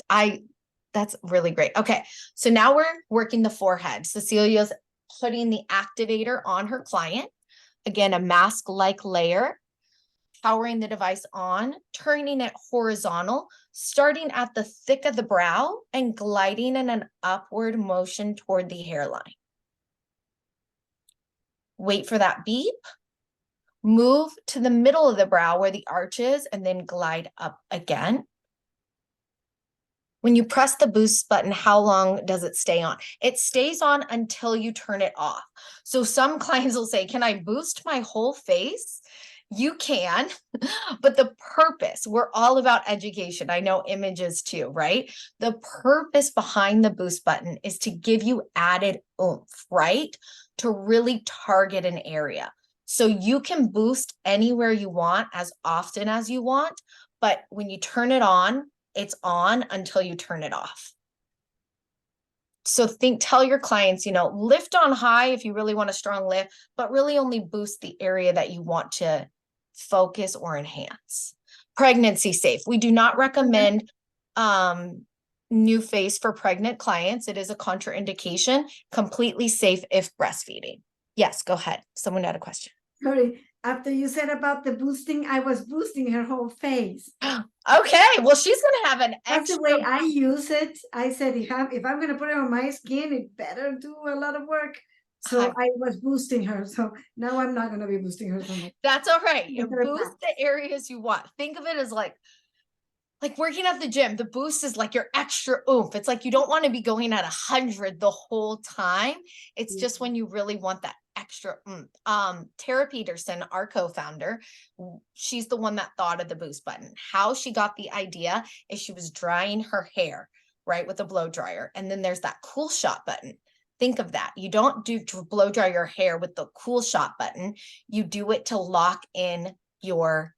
That's really great. Okay, so now we're working the forehead. Cecilia's putting the activator on her client. Again, a mask-like layer. powering the device on, turning it horizontal, starting at the thick of the brow and gliding in an upward motion toward the hairline. Wait for that beep. Move to the middle of the brow where the arch is and then glide up again. When you press the boost button, how long does it stay on? It stays on until you turn it off. So some clients will say, can I boost my whole face? You can, but the purpose, we're all about education. I know images too, right? The purpose behind the boost button is to give you added oomph, right? To really target an area. So you can boost anywhere you want, as often as you want, but when you turn it on, it's on until you turn it off. So tell your clients, lift on high if you really want a strong lift, but really only boost the area that you want to focus or enhance. Pregnancy safe. We do not recommend NuFACE for pregnant clients. It is a contraindication, completely safe if breastfeeding. Yes, go ahead. Someone had a question. Sorry, after you said about the boosting, I was boosting her whole face. Okay, well, she's going to have an That's extra. the way I use it. I said, if I'm going to put it on my skin, it better do a lot of work. So I was boosting her. So now I'm not going to be boosting her so much. That's all right. You boost the areas you want. Think of it as like working at the gym. The boost is like your extra oomph. It's like you don't want to be going at 100 the whole time. It's just when you really want that extra oomph. Tara Peterson, our co-founder, she's the one that thought of the boost button. How she got the idea is she was drying her hair, right, with a blow dryer. And then there's that cool shot button. Think of that. You don't blow dry your hair with the cool shot button. You do it to lock in your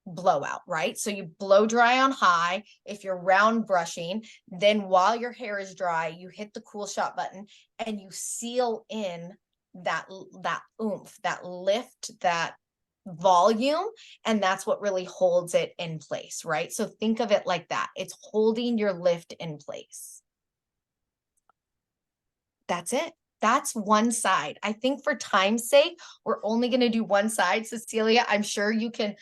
blowout, right? So you blow dry on high. If you're round brushing, then while your hair is dry, you hit the cool shot button and you seal in that oomph, that lift, that volume, and that's what really holds it in place, right? So think of it like that. It's holding your lift in place. That's it. That's one side. I think for time's sake, we're only going to do one side. Cecilia, I'm sure you can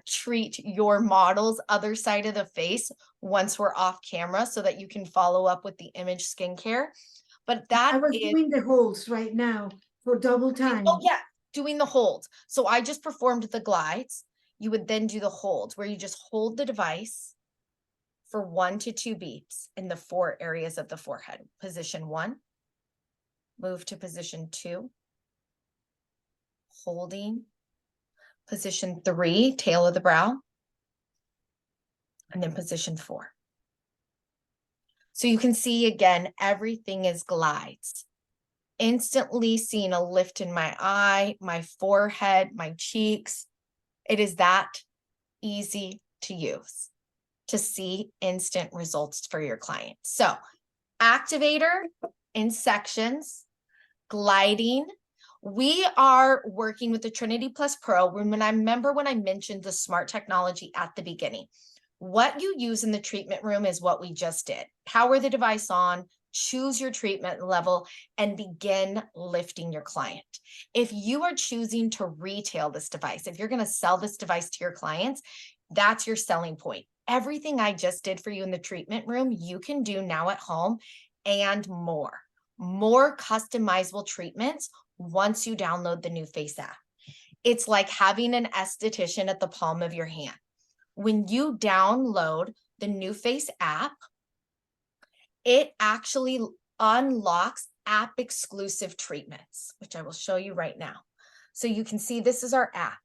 treat your model's other side of the face once we're off camera so that you can follow up with the image skincare. But I was doing the holds right now for double time. Oh yeah, doing the holds. So I just performed the glides. You would then do the holds where you just hold the device for 1 to 2 beeps in the 4 areas of the forehead. Position 1, move to position 2, holding. Position 3, tail of the brow, and then position 4. So you can see again, everything is glides. Instantly seeing a lift in my eye, my forehead, my cheeks. It is that easy to use to see instant results for your client. So activator in sections, gliding. We are working with the Trinity Plus Pro. When I mentioned the smart technology at the beginning, what you use in the treatment room is what we just did. Power the device on, choose your treatment level, and begin lifting your client. If you are choosing to retail this device, if you're going to sell this device to your clients, that's your selling point. Everything I just did for you in the treatment room, you can do now at home and more. More customizable treatments once you download the NuFACE app. It's like having an esthetician at the palm of your hand. When you download the NuFACE app, it actually unlocks app exclusive treatments, which I will show you right now. So you can see this is our app.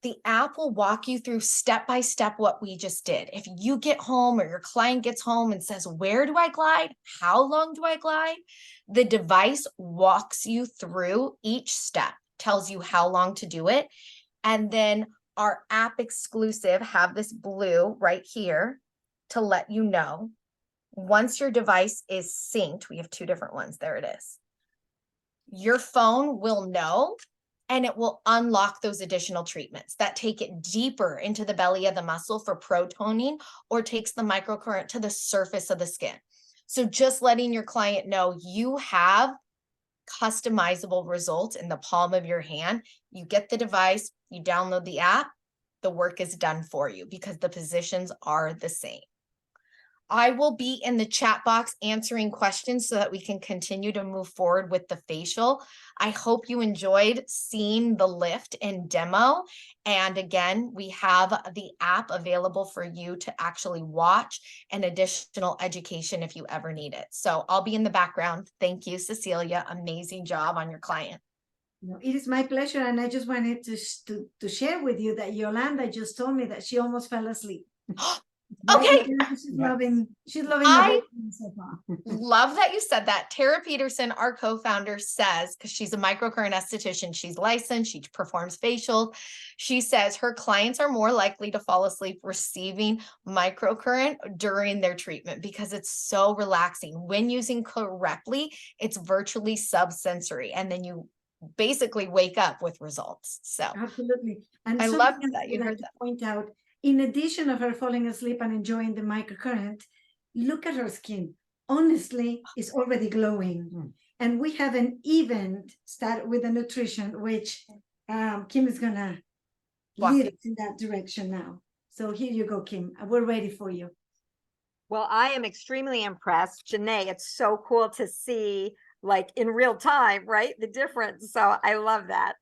The app will walk you through step by step what we just did. If you get home or your client gets home and says, where do I glide? How long do I glide? The device walks you through each step, tells you how long to do it. And then our app exclusive have this blue right here to let you know once your device is synced. We have 2 different ones. There it is. Your phone will know, and it will unlock those additional treatments that take it deeper into the belly of the muscle for protoning or takes the microcurrent to the surface of the skin. So just letting your client know you have customizable results in the palm of your hand. You get the device, you download the app, the work is done for you because the positions are the same. I will be in the chat box answering questions so that we can continue to move forward with the facial. I hope you enjoyed seeing the lift and demo. And again, we have the app available for you to actually watch and additional education if you ever need it. So I'll be in the background. Thank you, Cecilia. Amazing job on your client. No, it is my pleasure, and I just wanted to share with you that Yolanda just told me that she almost fell asleep. Okay. She's loving the I whole thing so far. love that you said that. Tara Peterson, our co-founder, says, because she's a microcurrent esthetician, she's licensed, she performs facials. She says her clients are more likely to fall asleep receiving microcurrent during their treatment because it's so relaxing. When using correctly, it's virtually subsensory, and then you basically wake up with results. So Absolutely. And I something love else that you I'd like heard to that. point out, in addition of her falling asleep and enjoying the microcurrent, look at her skin. Honestly, it's already glowing. And we have an event start with the nutrition, which Kim is gonna lead us in that direction now. So here you go, Kim. We're ready for you. Well, I am extremely impressed. Janae, it's so cool to see like in real time, right? The difference. So I love that.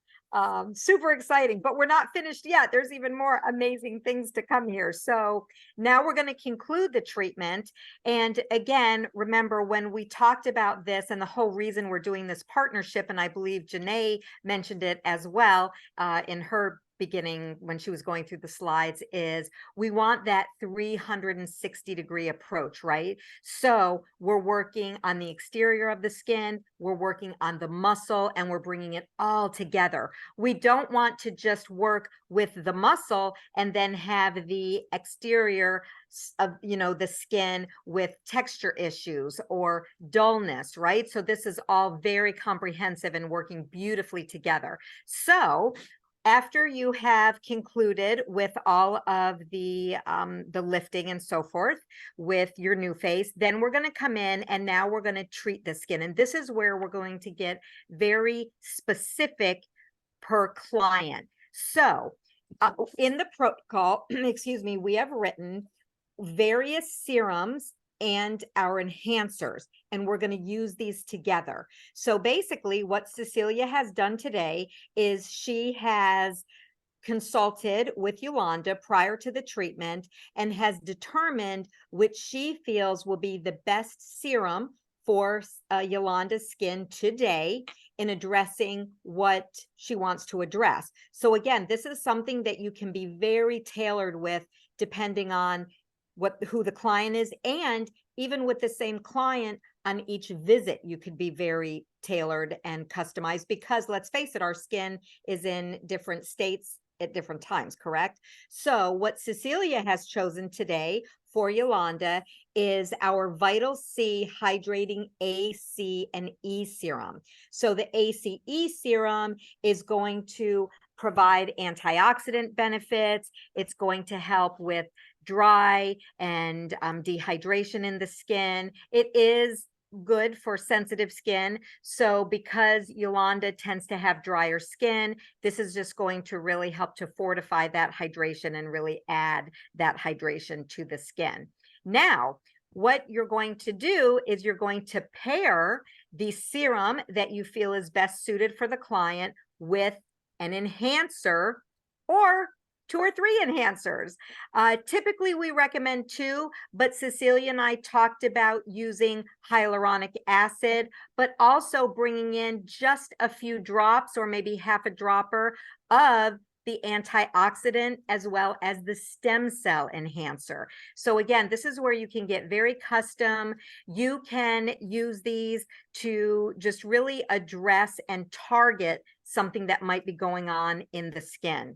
Super exciting, but we're not finished yet. There's even more amazing things to come here. So now we're going to conclude the treatment. And again, remember when we talked about this and the whole reason we're doing this partnership, and I believe Janae mentioned it as well in her beginning when she was going through the slides, is we want that 360-degree approach, right? So we're working on the exterior of the skin, we're working on the muscle, and we're bringing it all together. We don't want to just work with the muscle and then have the exterior of, the skin with texture issues or dullness, right? So this is all very comprehensive and working beautifully together. So after you have concluded with all of the lifting and so forth with your NuFACE, then we're going to come in and now we're going to treat the skin. And this is where we're going to get very specific per client. So in the protocol, excuse me, we have written various serums and our enhancers, and we're going to use these together. So basically what Cecilia has done today is she has consulted with Yolanda prior to the treatment and has determined which she feels will be the best serum for Yolanda's skin today in addressing what she wants to address. So again, this is something that you can be very tailored with depending on who the client is, and even with the same client on each visit, you could be very tailored and customized because let's face it, our skin is in different states at different times, correct? So what Cecilia has chosen today for Yolanda is our Vital C Hydrating A, C, and E serum. So the ACE serum is going to provide antioxidant benefits. It's going to help with dry and dehydration in the skin. It is good for sensitive skin. So because Yolanda tends to have drier skin, this is just going to really help to fortify that hydration and really add that hydration to the skin. Now, what you're going to do is you're going to pair the serum that you feel is best suited for the client with an enhancer or 2 or 3 enhancers. Typically we recommend 2, but Cecilia and I talked about using hyaluronic acid, but also bringing in just a few drops or maybe half a dropper of the antioxidant as well as the stem cell enhancer. So again, this is where you can get very custom. You can use these to just really address and target something that might be going on in the skin.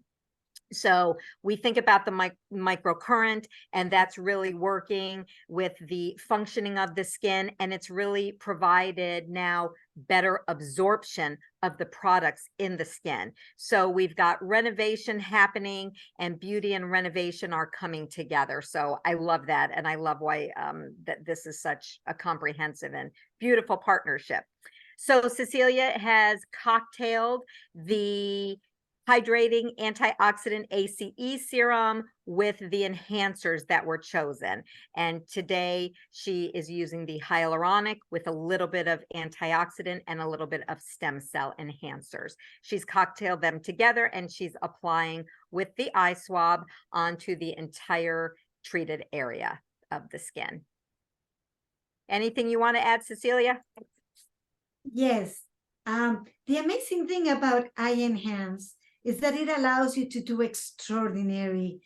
So we think about the microcurrent, and that's really working with the functioning of the skin, and it's really provided now better absorption of the products in the skin. So we've got renovation happening, and beauty and renovation are coming together. So I love that, and I love why that this is such a comprehensive and beautiful partnership. So Cecilia has cocktailed the hydrating antioxidant ACE serum with the enhancers that were chosen. And today she is using the hyaluronic with a little bit of antioxidant and a little bit of stem cell enhancers. She's cocktailed them together and she's applying with the eye swab onto the entire treated area of the skin. Anything you want to add, Cecilia? Yes. The amazing thing about Eye Enhance is that it allows you to do extraordinary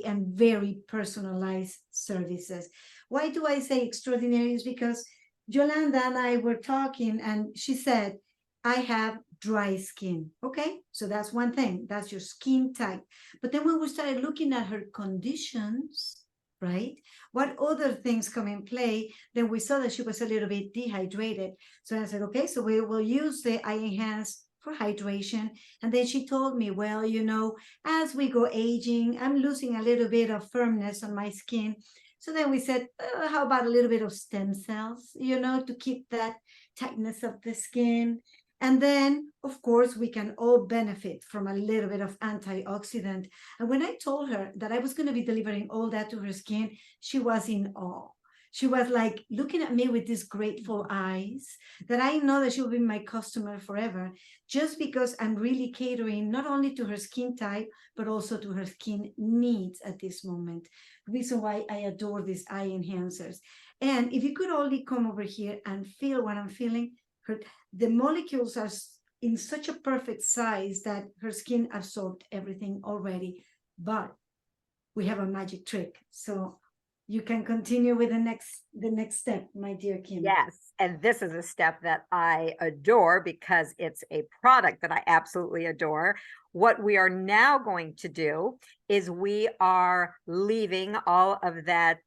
and very personalized services. Why do I say extraordinary? Is because Yolanda and I were talking and she said, I have dry skin. Okay, so that's one thing. That's your skin type. But then when we started looking at her conditions, right? What other things come in play? Then we saw that she was a little bit dehydrated. So I said, okay, so we will use the Eye Enhance for hydration. And then she told me, well, you know, as we go aging, I'm losing a little bit of firmness on my skin. So then we said, how about a little bit of stem cells, you know, to keep that tightness of the skin. And then, of course, we can all benefit from a little bit of antioxidant. And when I told her that I was going to be delivering all that to her skin, she was in awe. She was like looking at me with these grateful eyes that I know that she will be my customer forever, just because I'm really catering not only to her skin type, but also to her skin needs at this moment. The reason why I adore these eye enhancers. And if you could only come over here and feel what I'm feeling, the molecules are in such a perfect size that her skin absorbed everything already. But we have a magic trick. So you can continue with the next step, my dear Kim. Yes, and this is a step that I adore because it's a product that I absolutely adore. What we are now going to do is we are leaving all of that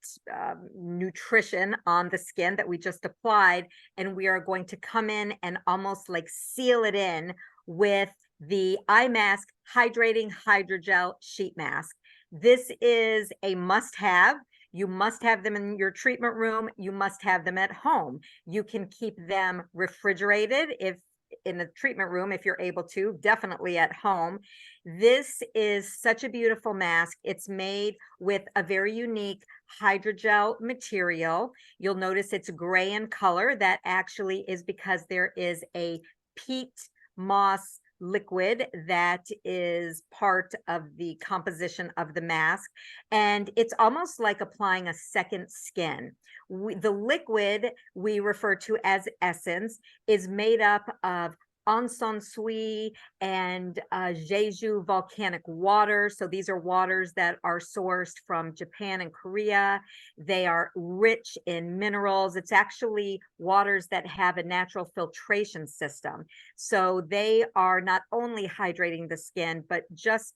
nutrition on the skin that we just applied, and we are going to come in and almost like seal it in with the eye mask hydrating hydrogel sheet mask. This is a must-have. You must have them in your treatment room. You must have them at home. You can keep them refrigerated if in the treatment room, if you're able to, definitely at home. This is such a beautiful mask. It's made with a very unique hydrogel material. You'll notice it's gray in color. That actually is because there is a peat moss liquid that is part of the composition of the mask, and it's almost like applying a second skin. The liquid we refer to as essence is made up of ensansui and Jeju volcanic water. So these are waters that are sourced from Japan and Korea. They are rich in minerals. It's actually waters that have a natural filtration system. So they are not only hydrating the skin, but just,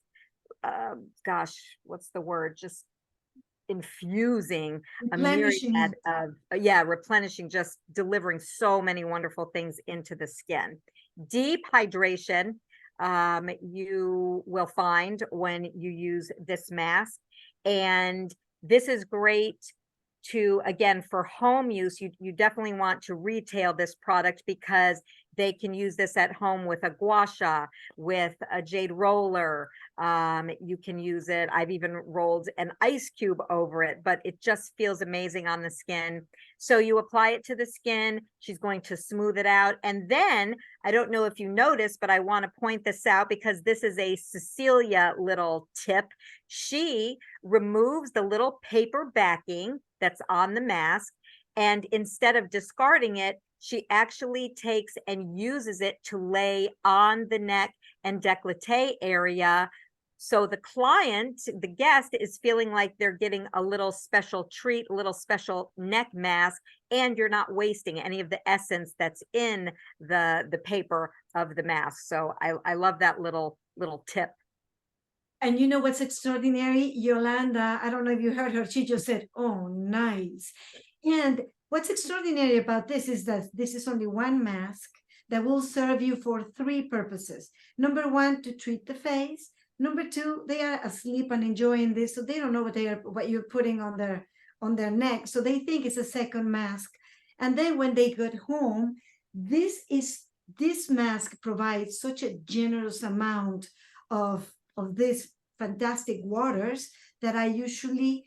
gosh, what's the word? Just infusing a myriad of, replenishing, just delivering so many wonderful things into the skin. Deep hydration, you will find when you use this mask. And this is great to, again, for home use. You definitely want to retail this product because they can use this at home with a gua sha, with a jade roller. You can use it. I've even rolled an ice cube over it, but it just feels amazing on the skin. So you apply it to the skin. She's going to smooth it out. And then, I don't know if you noticed, but I want to point this out because this is a Cecilia little tip. She removes the little paper backing that's on the mask, and instead of discarding it, she actually takes and uses it to lay on the neck and décolleté area. So the client, the guest, is feeling like they're getting a little special treat, a little special neck mask, and you're not wasting any of the essence that's in the paper of the mask. So I love that little tip. And you know what's extraordinary? Yolanda, I don't know if you heard her, she just said, oh, nice. And what's extraordinary about this is that this is only one mask that will serve you for 3 purposes. Number 1, to treat the face. Number 2, they are asleep and enjoying this, so they don't know what you're putting on their neck, so they think it's a second mask. And then when they get home, This mask provides such a generous amount of this fantastic waters that I usually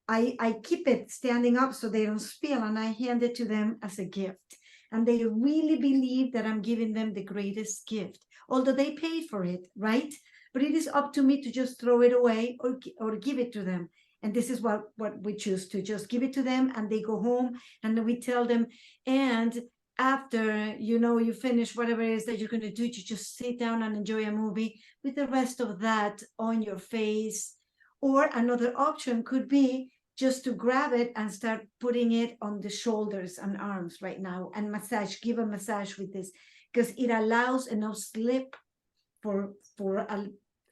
I keep it standing up so they don't spill, and I hand it to them as a gift. And they really believe that I'm giving them the greatest gift, although they paid for it, right? But it is up to me to just throw it away or give it to them. And this is what we choose to just give it to them, and they go home and we tell them. And after you finish whatever it is that you're going to do, you just sit down and enjoy a movie with the rest of that on your face. Or another option could be just to grab it and start putting it on the shoulders and arms right now and give a massage with this, because it allows enough slip for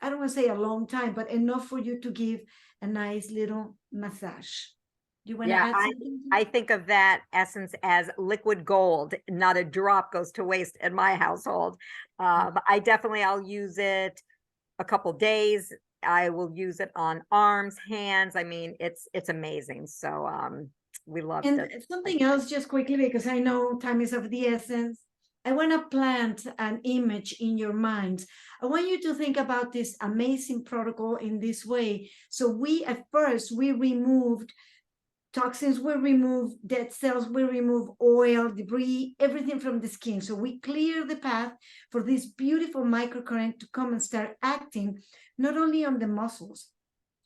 I don't want to say a long time, but enough for you to give a nice little massage. Do you want to add something? I think of that essence as liquid gold. Not a drop goes to waste in my household. But I'll use it a couple days. I will use it on arms, hands. I mean, it's amazing. So we love And this. something else just quickly, because I know time is of the essence. I want to plant an image in your mind. I want you to think about this amazing protocol in this way. So at first we removed toxins, we remove dead cells, we remove oil, debris, everything from the skin. So we clear the path for this beautiful microcurrent to come and start acting not only on the muscles,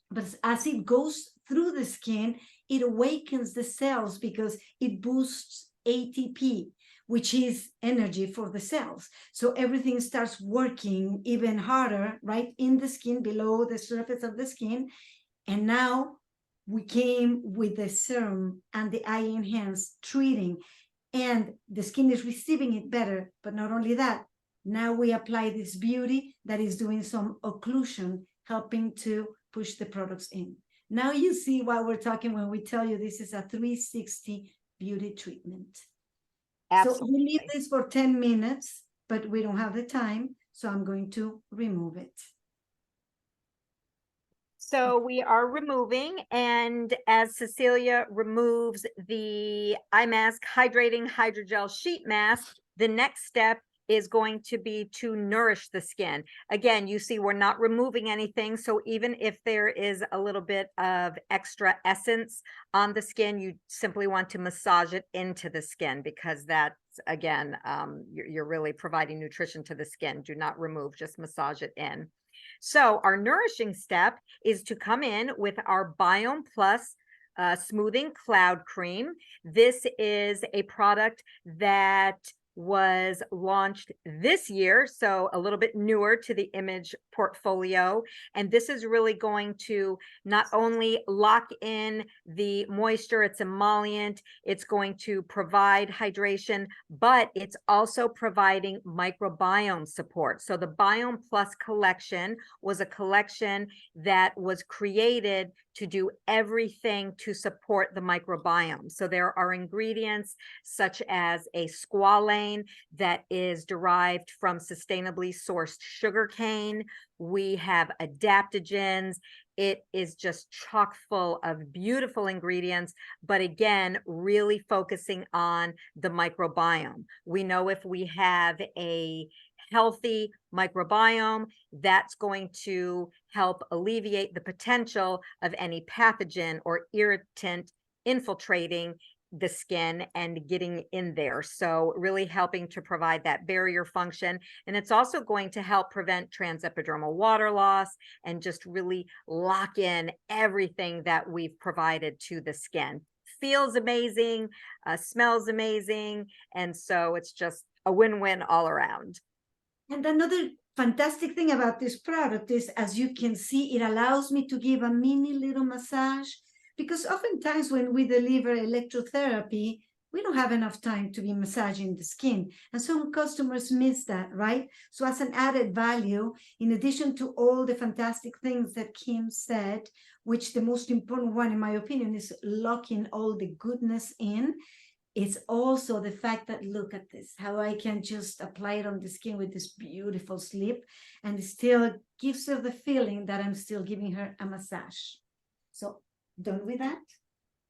but as it goes through the skin, it awakens the cells because it boosts ATP, which is energy for the cells. So everything starts working even harder, right, in the skin, below the surface of the skin. And now we came with the serum and the eye enhanced treating, and the skin is receiving it better. But not only that, now we apply this beauty that is doing some occlusion, helping to push the products in. Now you see why we're talking when we tell you this is a 360 beauty treatment. Absolutely. So we leave this for 10 minutes, but we don't have the time, so I'm going to remove it. So we are removing, and as Cecilia removes the eye mask hydrating hydrogel sheet mask, the next step is going to be to nourish the skin. Again, you see we're not removing anything. So even if there is a little bit of extra essence on the skin, you simply want to massage it into the skin, because that's, again, you're really providing nutrition to the skin. Do not remove, just massage it in. So our nourishing step is to come in with our Biome Plus Smoothing Cloud Cream. This is a product that was launched this year, so a little bit newer to the Image portfolio. And this is really going to not only lock in the moisture, it's emollient, it's going to provide hydration, but it's also providing microbiome support. So the Biome Plus collection was a collection that was created to do everything to support the microbiome. So there are ingredients such as a squalane that is derived from sustainably sourced sugarcane. We have adaptogens. It is just chock full of beautiful ingredients, but again, really focusing on the microbiome. We know if we have a healthy microbiome, that's going to help alleviate the potential of any pathogen or irritant infiltrating the skin and getting in there. So really helping to provide that barrier function. And it's also going to help prevent transepidermal water loss and just really lock in everything that we've provided to the skin. Feels amazing, smells amazing. And so it's just a win-win all around. And another fantastic thing about this product is, as you can see, it allows me to give a mini little massage, because oftentimes when we deliver electrotherapy, we don't have enough time to be massaging the skin. And some customers miss that, right? So as an added value, in addition to all the fantastic things that Kim said, which the most important one, in my opinion, is locking all the goodness in, it's also the fact that, look at this, how I can just apply it on the skin with this beautiful slip, and it still gives her the feeling that I'm still giving her a massage. So done with that.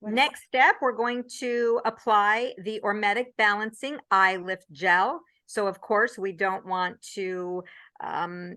Next step, we're going to apply the Ormetic Balancing Eye Lift Gel. So of course, we don't want to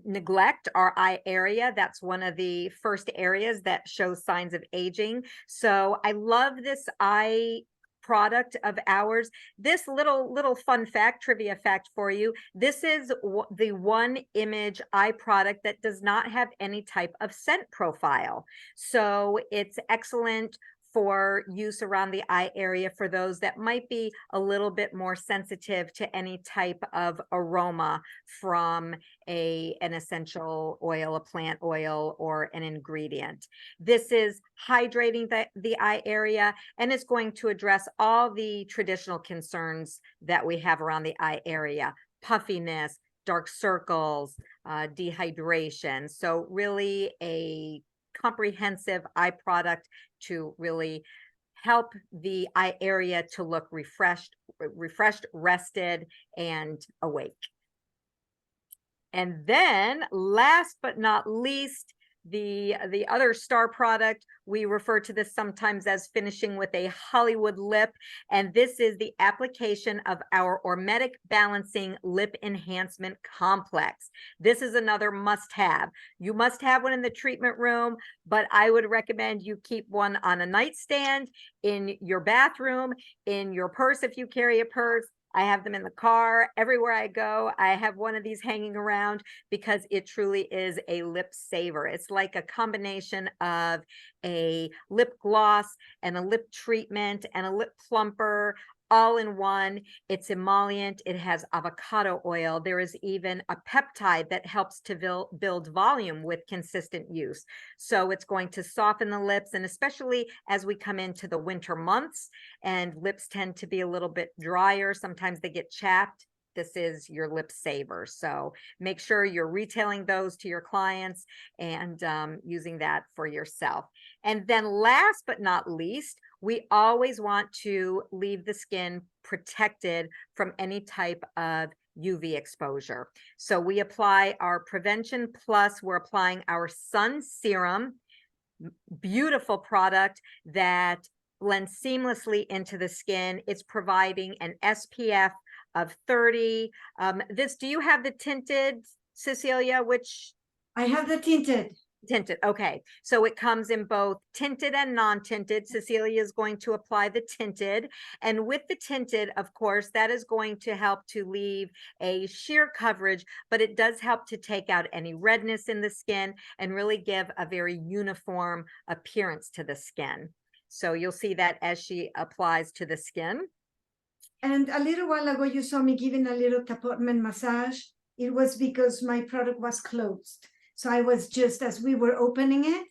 neglect our eye area. That's one of the first areas that shows signs of aging. So I love this eye product of ours. This little fun fact, trivia fact for you. This is the one image eye product that does not have any type of scent profile. So it's excellent for use around the eye area for those that might be a little bit more sensitive to any type of aroma from an essential oil, a plant oil, or an ingredient. This is hydrating the eye area, and it's going to address all the traditional concerns that we have around the eye area: puffiness, dark circles, dehydration. So really a comprehensive eye product to really help the eye area to look refreshed, rested, and awake. And then last but not least, the other star product, we refer to this sometimes as finishing with a Hollywood lip, and this is the application of our Ormetic Balancing Lip Enhancement Complex. This is another must-have. You must have one in the treatment room, but I would recommend you keep one on a nightstand, in your bathroom, in your purse if you carry a purse. I have them in the car. Everywhere I go, I have one of these hanging around because it truly is a lip saver. It's like a combination of a lip gloss and a lip treatment and a lip plumper all in one. It's emollient. It has avocado oil. There is even a peptide that helps to build volume with consistent use. So it's going to soften the lips, and especially as we come into the winter months and lips tend to be a little bit drier, sometimes they get chapped. This is your lip saver. So make sure you're retailing those to your clients and using that for yourself. And then last but not least, we always want to leave the skin protected from any type of UV exposure. So we apply our Prevention Plus, we're applying our Sun Serum, beautiful product that blends seamlessly into the skin. It's providing an SPF of 30. Do you have the tinted, Cecilia? Which? I have the tinted. Tinted. Okay. So it comes in both tinted and non-tinted. Cecilia is going to apply the tinted. And with the tinted, of course, that is going to help to leave a sheer coverage, but it does help to take out any redness in the skin and really give a very uniform appearance to the skin. So you'll see that as she applies to the skin. And a little while ago, you saw me giving a little tapotement massage. It was because my product was closed. So I was just, as we were opening it,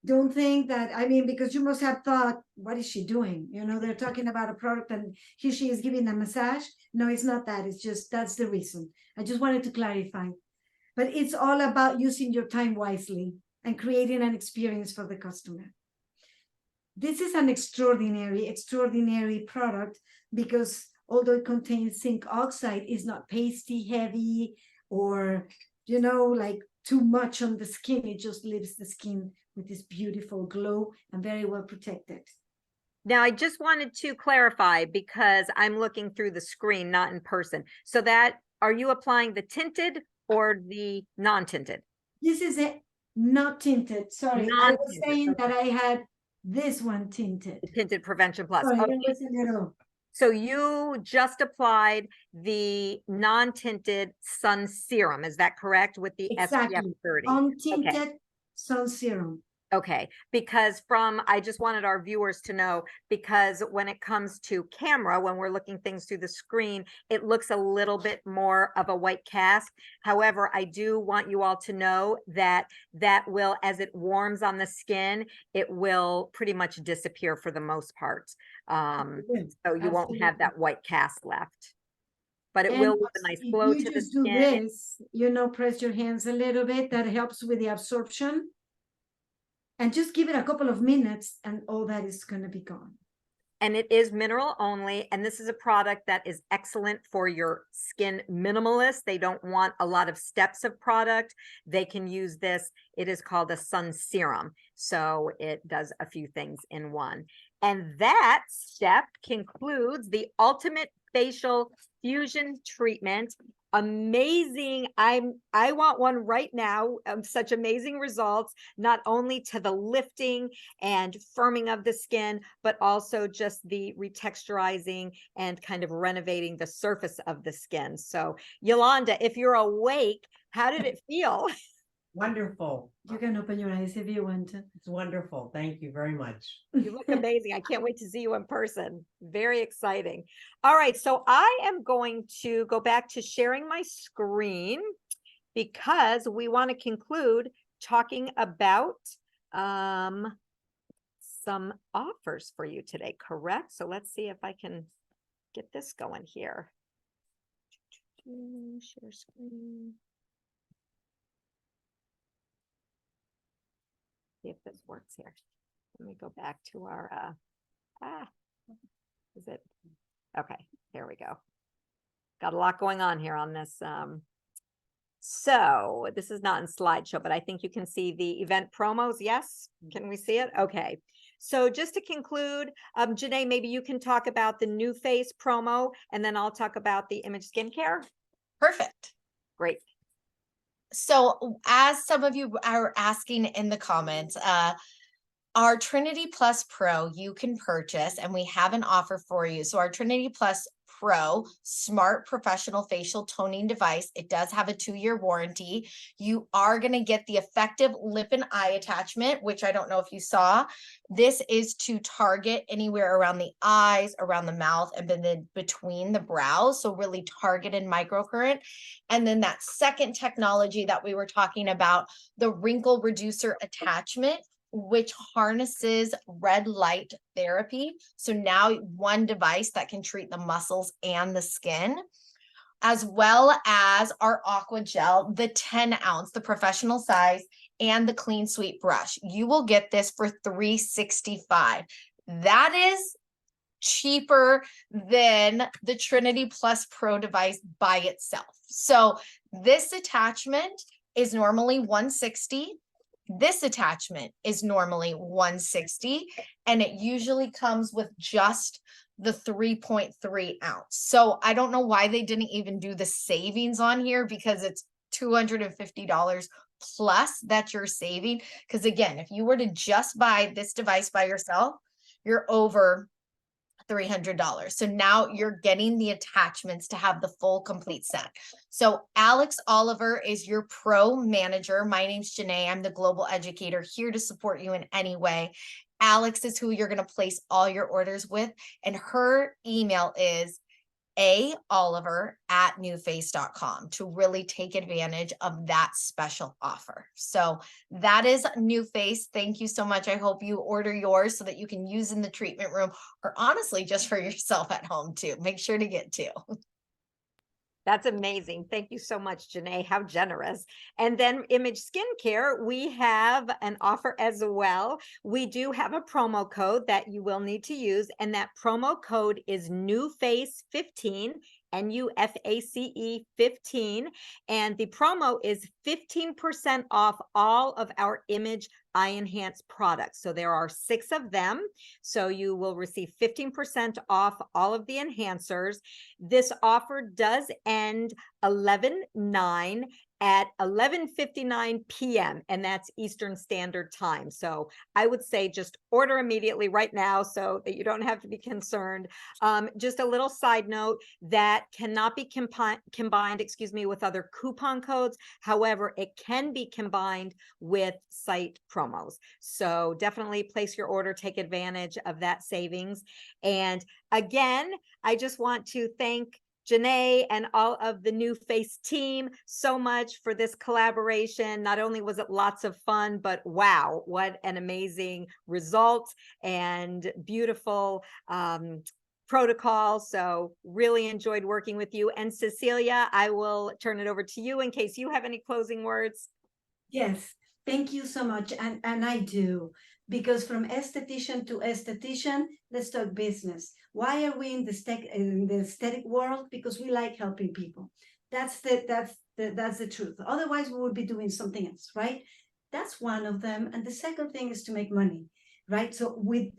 don't think that, I mean, because you must have thought, what is she doing? You know, they're talking about a product and here she is giving a massage. No, it's not that. It's just, that's the reason. I just wanted to clarify. But it's all about using your time wisely and creating an experience for the customer. This is an extraordinary product because although it contains zinc oxide, it's not pasty, heavy, or, you know, like too much on the skin. It just leaves the skin with this beautiful glow and very well protected. Now, I just wanted to clarify because I'm looking through the screen, not in person. So that, are you applying the tinted or the non-tinted? This is it, not tinted. Sorry, I was saying that I had this one tinted. The tinted Prevention Plus. Sorry, okay. So you just applied the non-tinted Sun Serum, is that correct? With the SPF 30. Untinted okay. Sun Serum. Okay, because I just wanted our viewers to know, because when it comes to camera, when we're looking things through the screen, it looks a little bit more of a white cast. However, I do want you all to know that will, as it warms on the skin, it will pretty much disappear for the most part. So you won't have that white cast left. But it will leave a nice glow to the skin. You do this, you know, press your hands a little bit. That helps with the absorption. And just give it a couple of minutes and all that is going to be gone. And it is mineral only. And this is a product that is excellent for your skin minimalists. They don't want a lot of steps of product. They can use this. It is called a Sun Serum. So it does a few things in one. And that step concludes the ultimate facial fusion treatment. Amazing. I want one right now. Such amazing results, not only to the lifting and firming of the skin, but also just the retexturizing and kind of renovating the surface of the skin. So Yolanda, if you're awake, how did it feel? Wonderful. You can open your eyes if you want to. It's wonderful. Thank you very much. You look amazing. I can't wait to see you in person. Very exciting. All right, so I am going to go back to sharing my screen because we want to conclude talking about some offers for you today, correct? So let's see if I can get this going here. Share screen. See if this works here. Let me go back to our, is it? Okay, there we go. Got a lot going on here on this. So this is not in slideshow, but I think you can see the event promos. Yes, can we see it? Okay. So just to conclude, Janae, maybe you can talk about the NuFACE promo, and then I'll talk about the image skincare. Perfect. Great. So as some of you are asking in the comments, our Trinity Plus Pro you can purchase, and we have an offer for you. So our Trinity Plus Pro Smart Professional Facial Toning Device, it does have a 2-year warranty. You are going to get the effective lip and eye attachment, which I don't know if you saw. This is to target anywhere around the eyes, around the mouth, and then between the brows. So really targeted microcurrent. And then that second technology that we were talking about, the wrinkle reducer attachment, which harnesses red light therapy. So now one device that can treat the muscles and the skin, as well as our aqua gel, the 10-ounce, the professional size, and the clean sweep brush. You will get this for $365. That is cheaper than the Trinity Plus Pro device by itself. So this attachment is normally $160. This attachment is normally $160, and it usually comes with just the 3.3 ounce. So I don't know why they didn't even do the savings on here, because it's $250 plus that you're saving. Because again, if you were to just buy this device by yourself, you're over $300. So now you're getting the attachments to have the full complete set. So Alex Oliver is your pro manager. My name's Janae. I'm the global educator here to support you in any way. Alex is who you're going to place all your orders with, and her email is aoliver@nuface.com to really take advantage of that special offer. So that is NuFACE. Thank you so much. I hope you order yours so that you can use in the treatment room, or honestly, just for yourself at home too. Make sure to get 2. That's amazing. Thank you so much, Janae. How generous. And then Image Skincare, we have an offer as well. We do have a promo code that you will need to use, and that promo code is NuFACE15, NuFACE 15. And the promo is 15% off all of our Image Eye Enhance products. So there are 6 of them. So you will receive 15% off all of the enhancers. This offer does end 11/9 at 11:59 p.m. and that's Eastern Standard Time. So I would say just order immediately right now so that you don't have to be concerned. Just a little side note, that cannot be combined, with other coupon codes. However, it can be combined with site promos. So definitely place your order, take advantage of that savings. And again, I just want to thank Janae and all of the NuFACE team so much for this collaboration. Not only was it lots of fun, but wow, what an amazing result and beautiful protocol. So really enjoyed working with you. And Cecilia, I will turn it over to you in case you have any closing words. Yes, thank you so much. And I do, because from esthetician to esthetician, let's talk business. Why are we in the aesthetic world? Because we like helping people. That's the truth. Otherwise, we would be doing something else, right? That's one of them. And the second thing is to make money. right? So with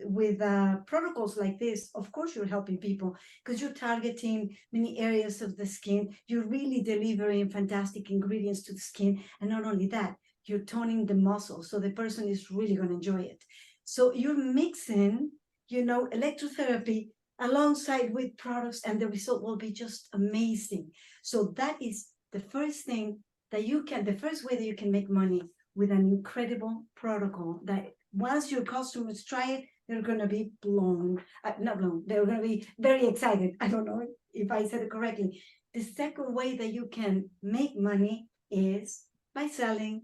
protocols like this, of course, you're helping people because you're targeting many areas of the skin. You're really delivering fantastic ingredients to the skin. And not only that, you're toning the muscle. So the person is really going to enjoy it. So you're mixing, electrotherapy alongside with products, and the result will be just amazing. So that is the first thing the first way that you can make money with an incredible protocol that once your customers try it, they're going to be not blown, they're going to be very excited. I don't know if I said it correctly. The second way that you can make money is by selling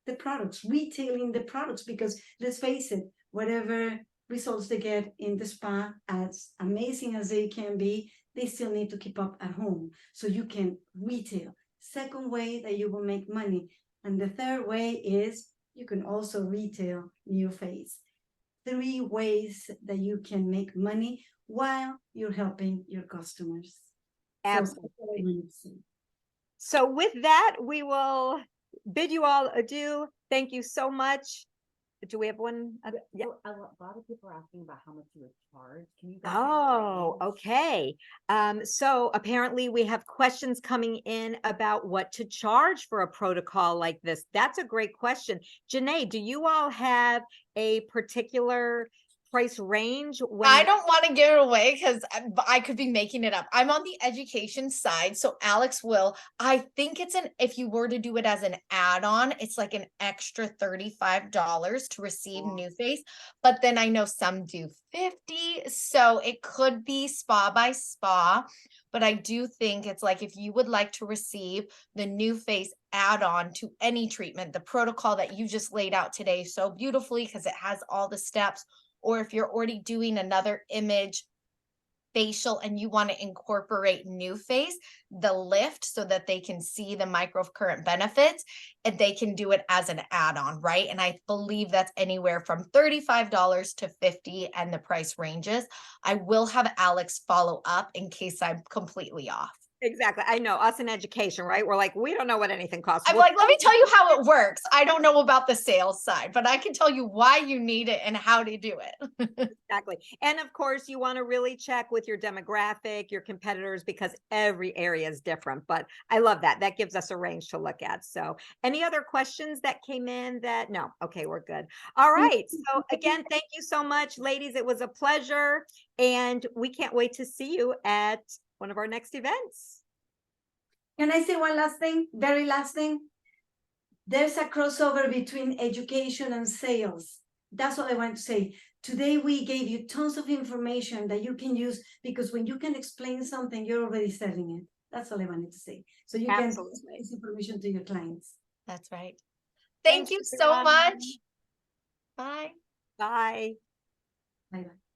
the products, retailing the products, because let's face it, whatever results they get in the spa, as amazing as they can be, they still need to keep up at home. So you can retail. Second way that you will make money. And the third way is you can also retail NuFACE. 3 ways that you can make money while you're helping your customers. Absolutely. So with that, we will bid you all adieu. Thank you so much. Do we have one? Yeah. A lot of people are asking about how much you would charge. Can you? Oh, okay. So apparently we have questions coming in about what to charge for a protocol like this. That's a great question. Janae, do you all have a particular price range? I don't want to give it away because I could be making it up. I'm on the education side, so Alex will. I think if you were to do it as an add-on, it's like an extra $35 to receive NuFACE. But then I know some do 50, so it could be spa by spa. But I do think it's like if you would like to receive the NuFACE add-on to any treatment, the protocol that you just laid out today so beautifully because it has all the steps. Or if you're already doing another image facial and you want to incorporate NuFACE, the lift, so that they can see the microcurrent benefits, and they can do it as an add-on, right? And I believe that's anywhere from $35 to $50, and the price ranges. I will have Alex follow up in case I'm completely off. Exactly. I know us in education, right? We're like, we don't know what anything costs. I'm like, let me tell you how it works. I don't know about the sales side, but I can tell you why you need it and how to do it. Exactly. And of course, you want to really check with your demographic, your competitors, because every area is different. But I love that. That gives us a range to look at. So any other questions that came in that? No. Okay, we're good. All right. So again, thank you so much, ladies. It was a pleasure. And we can't wait to see you at one of our next events. Can I say one last thing? Very last thing. There's a crossover between education and sales. That's what I want to say. Today, we gave you tons of information that you can use, because when you can explain something, you're already selling it. That's all I wanted to say. So you can give this information to your clients. That's right. Thank you so much. Bye. Bye. Bye-bye.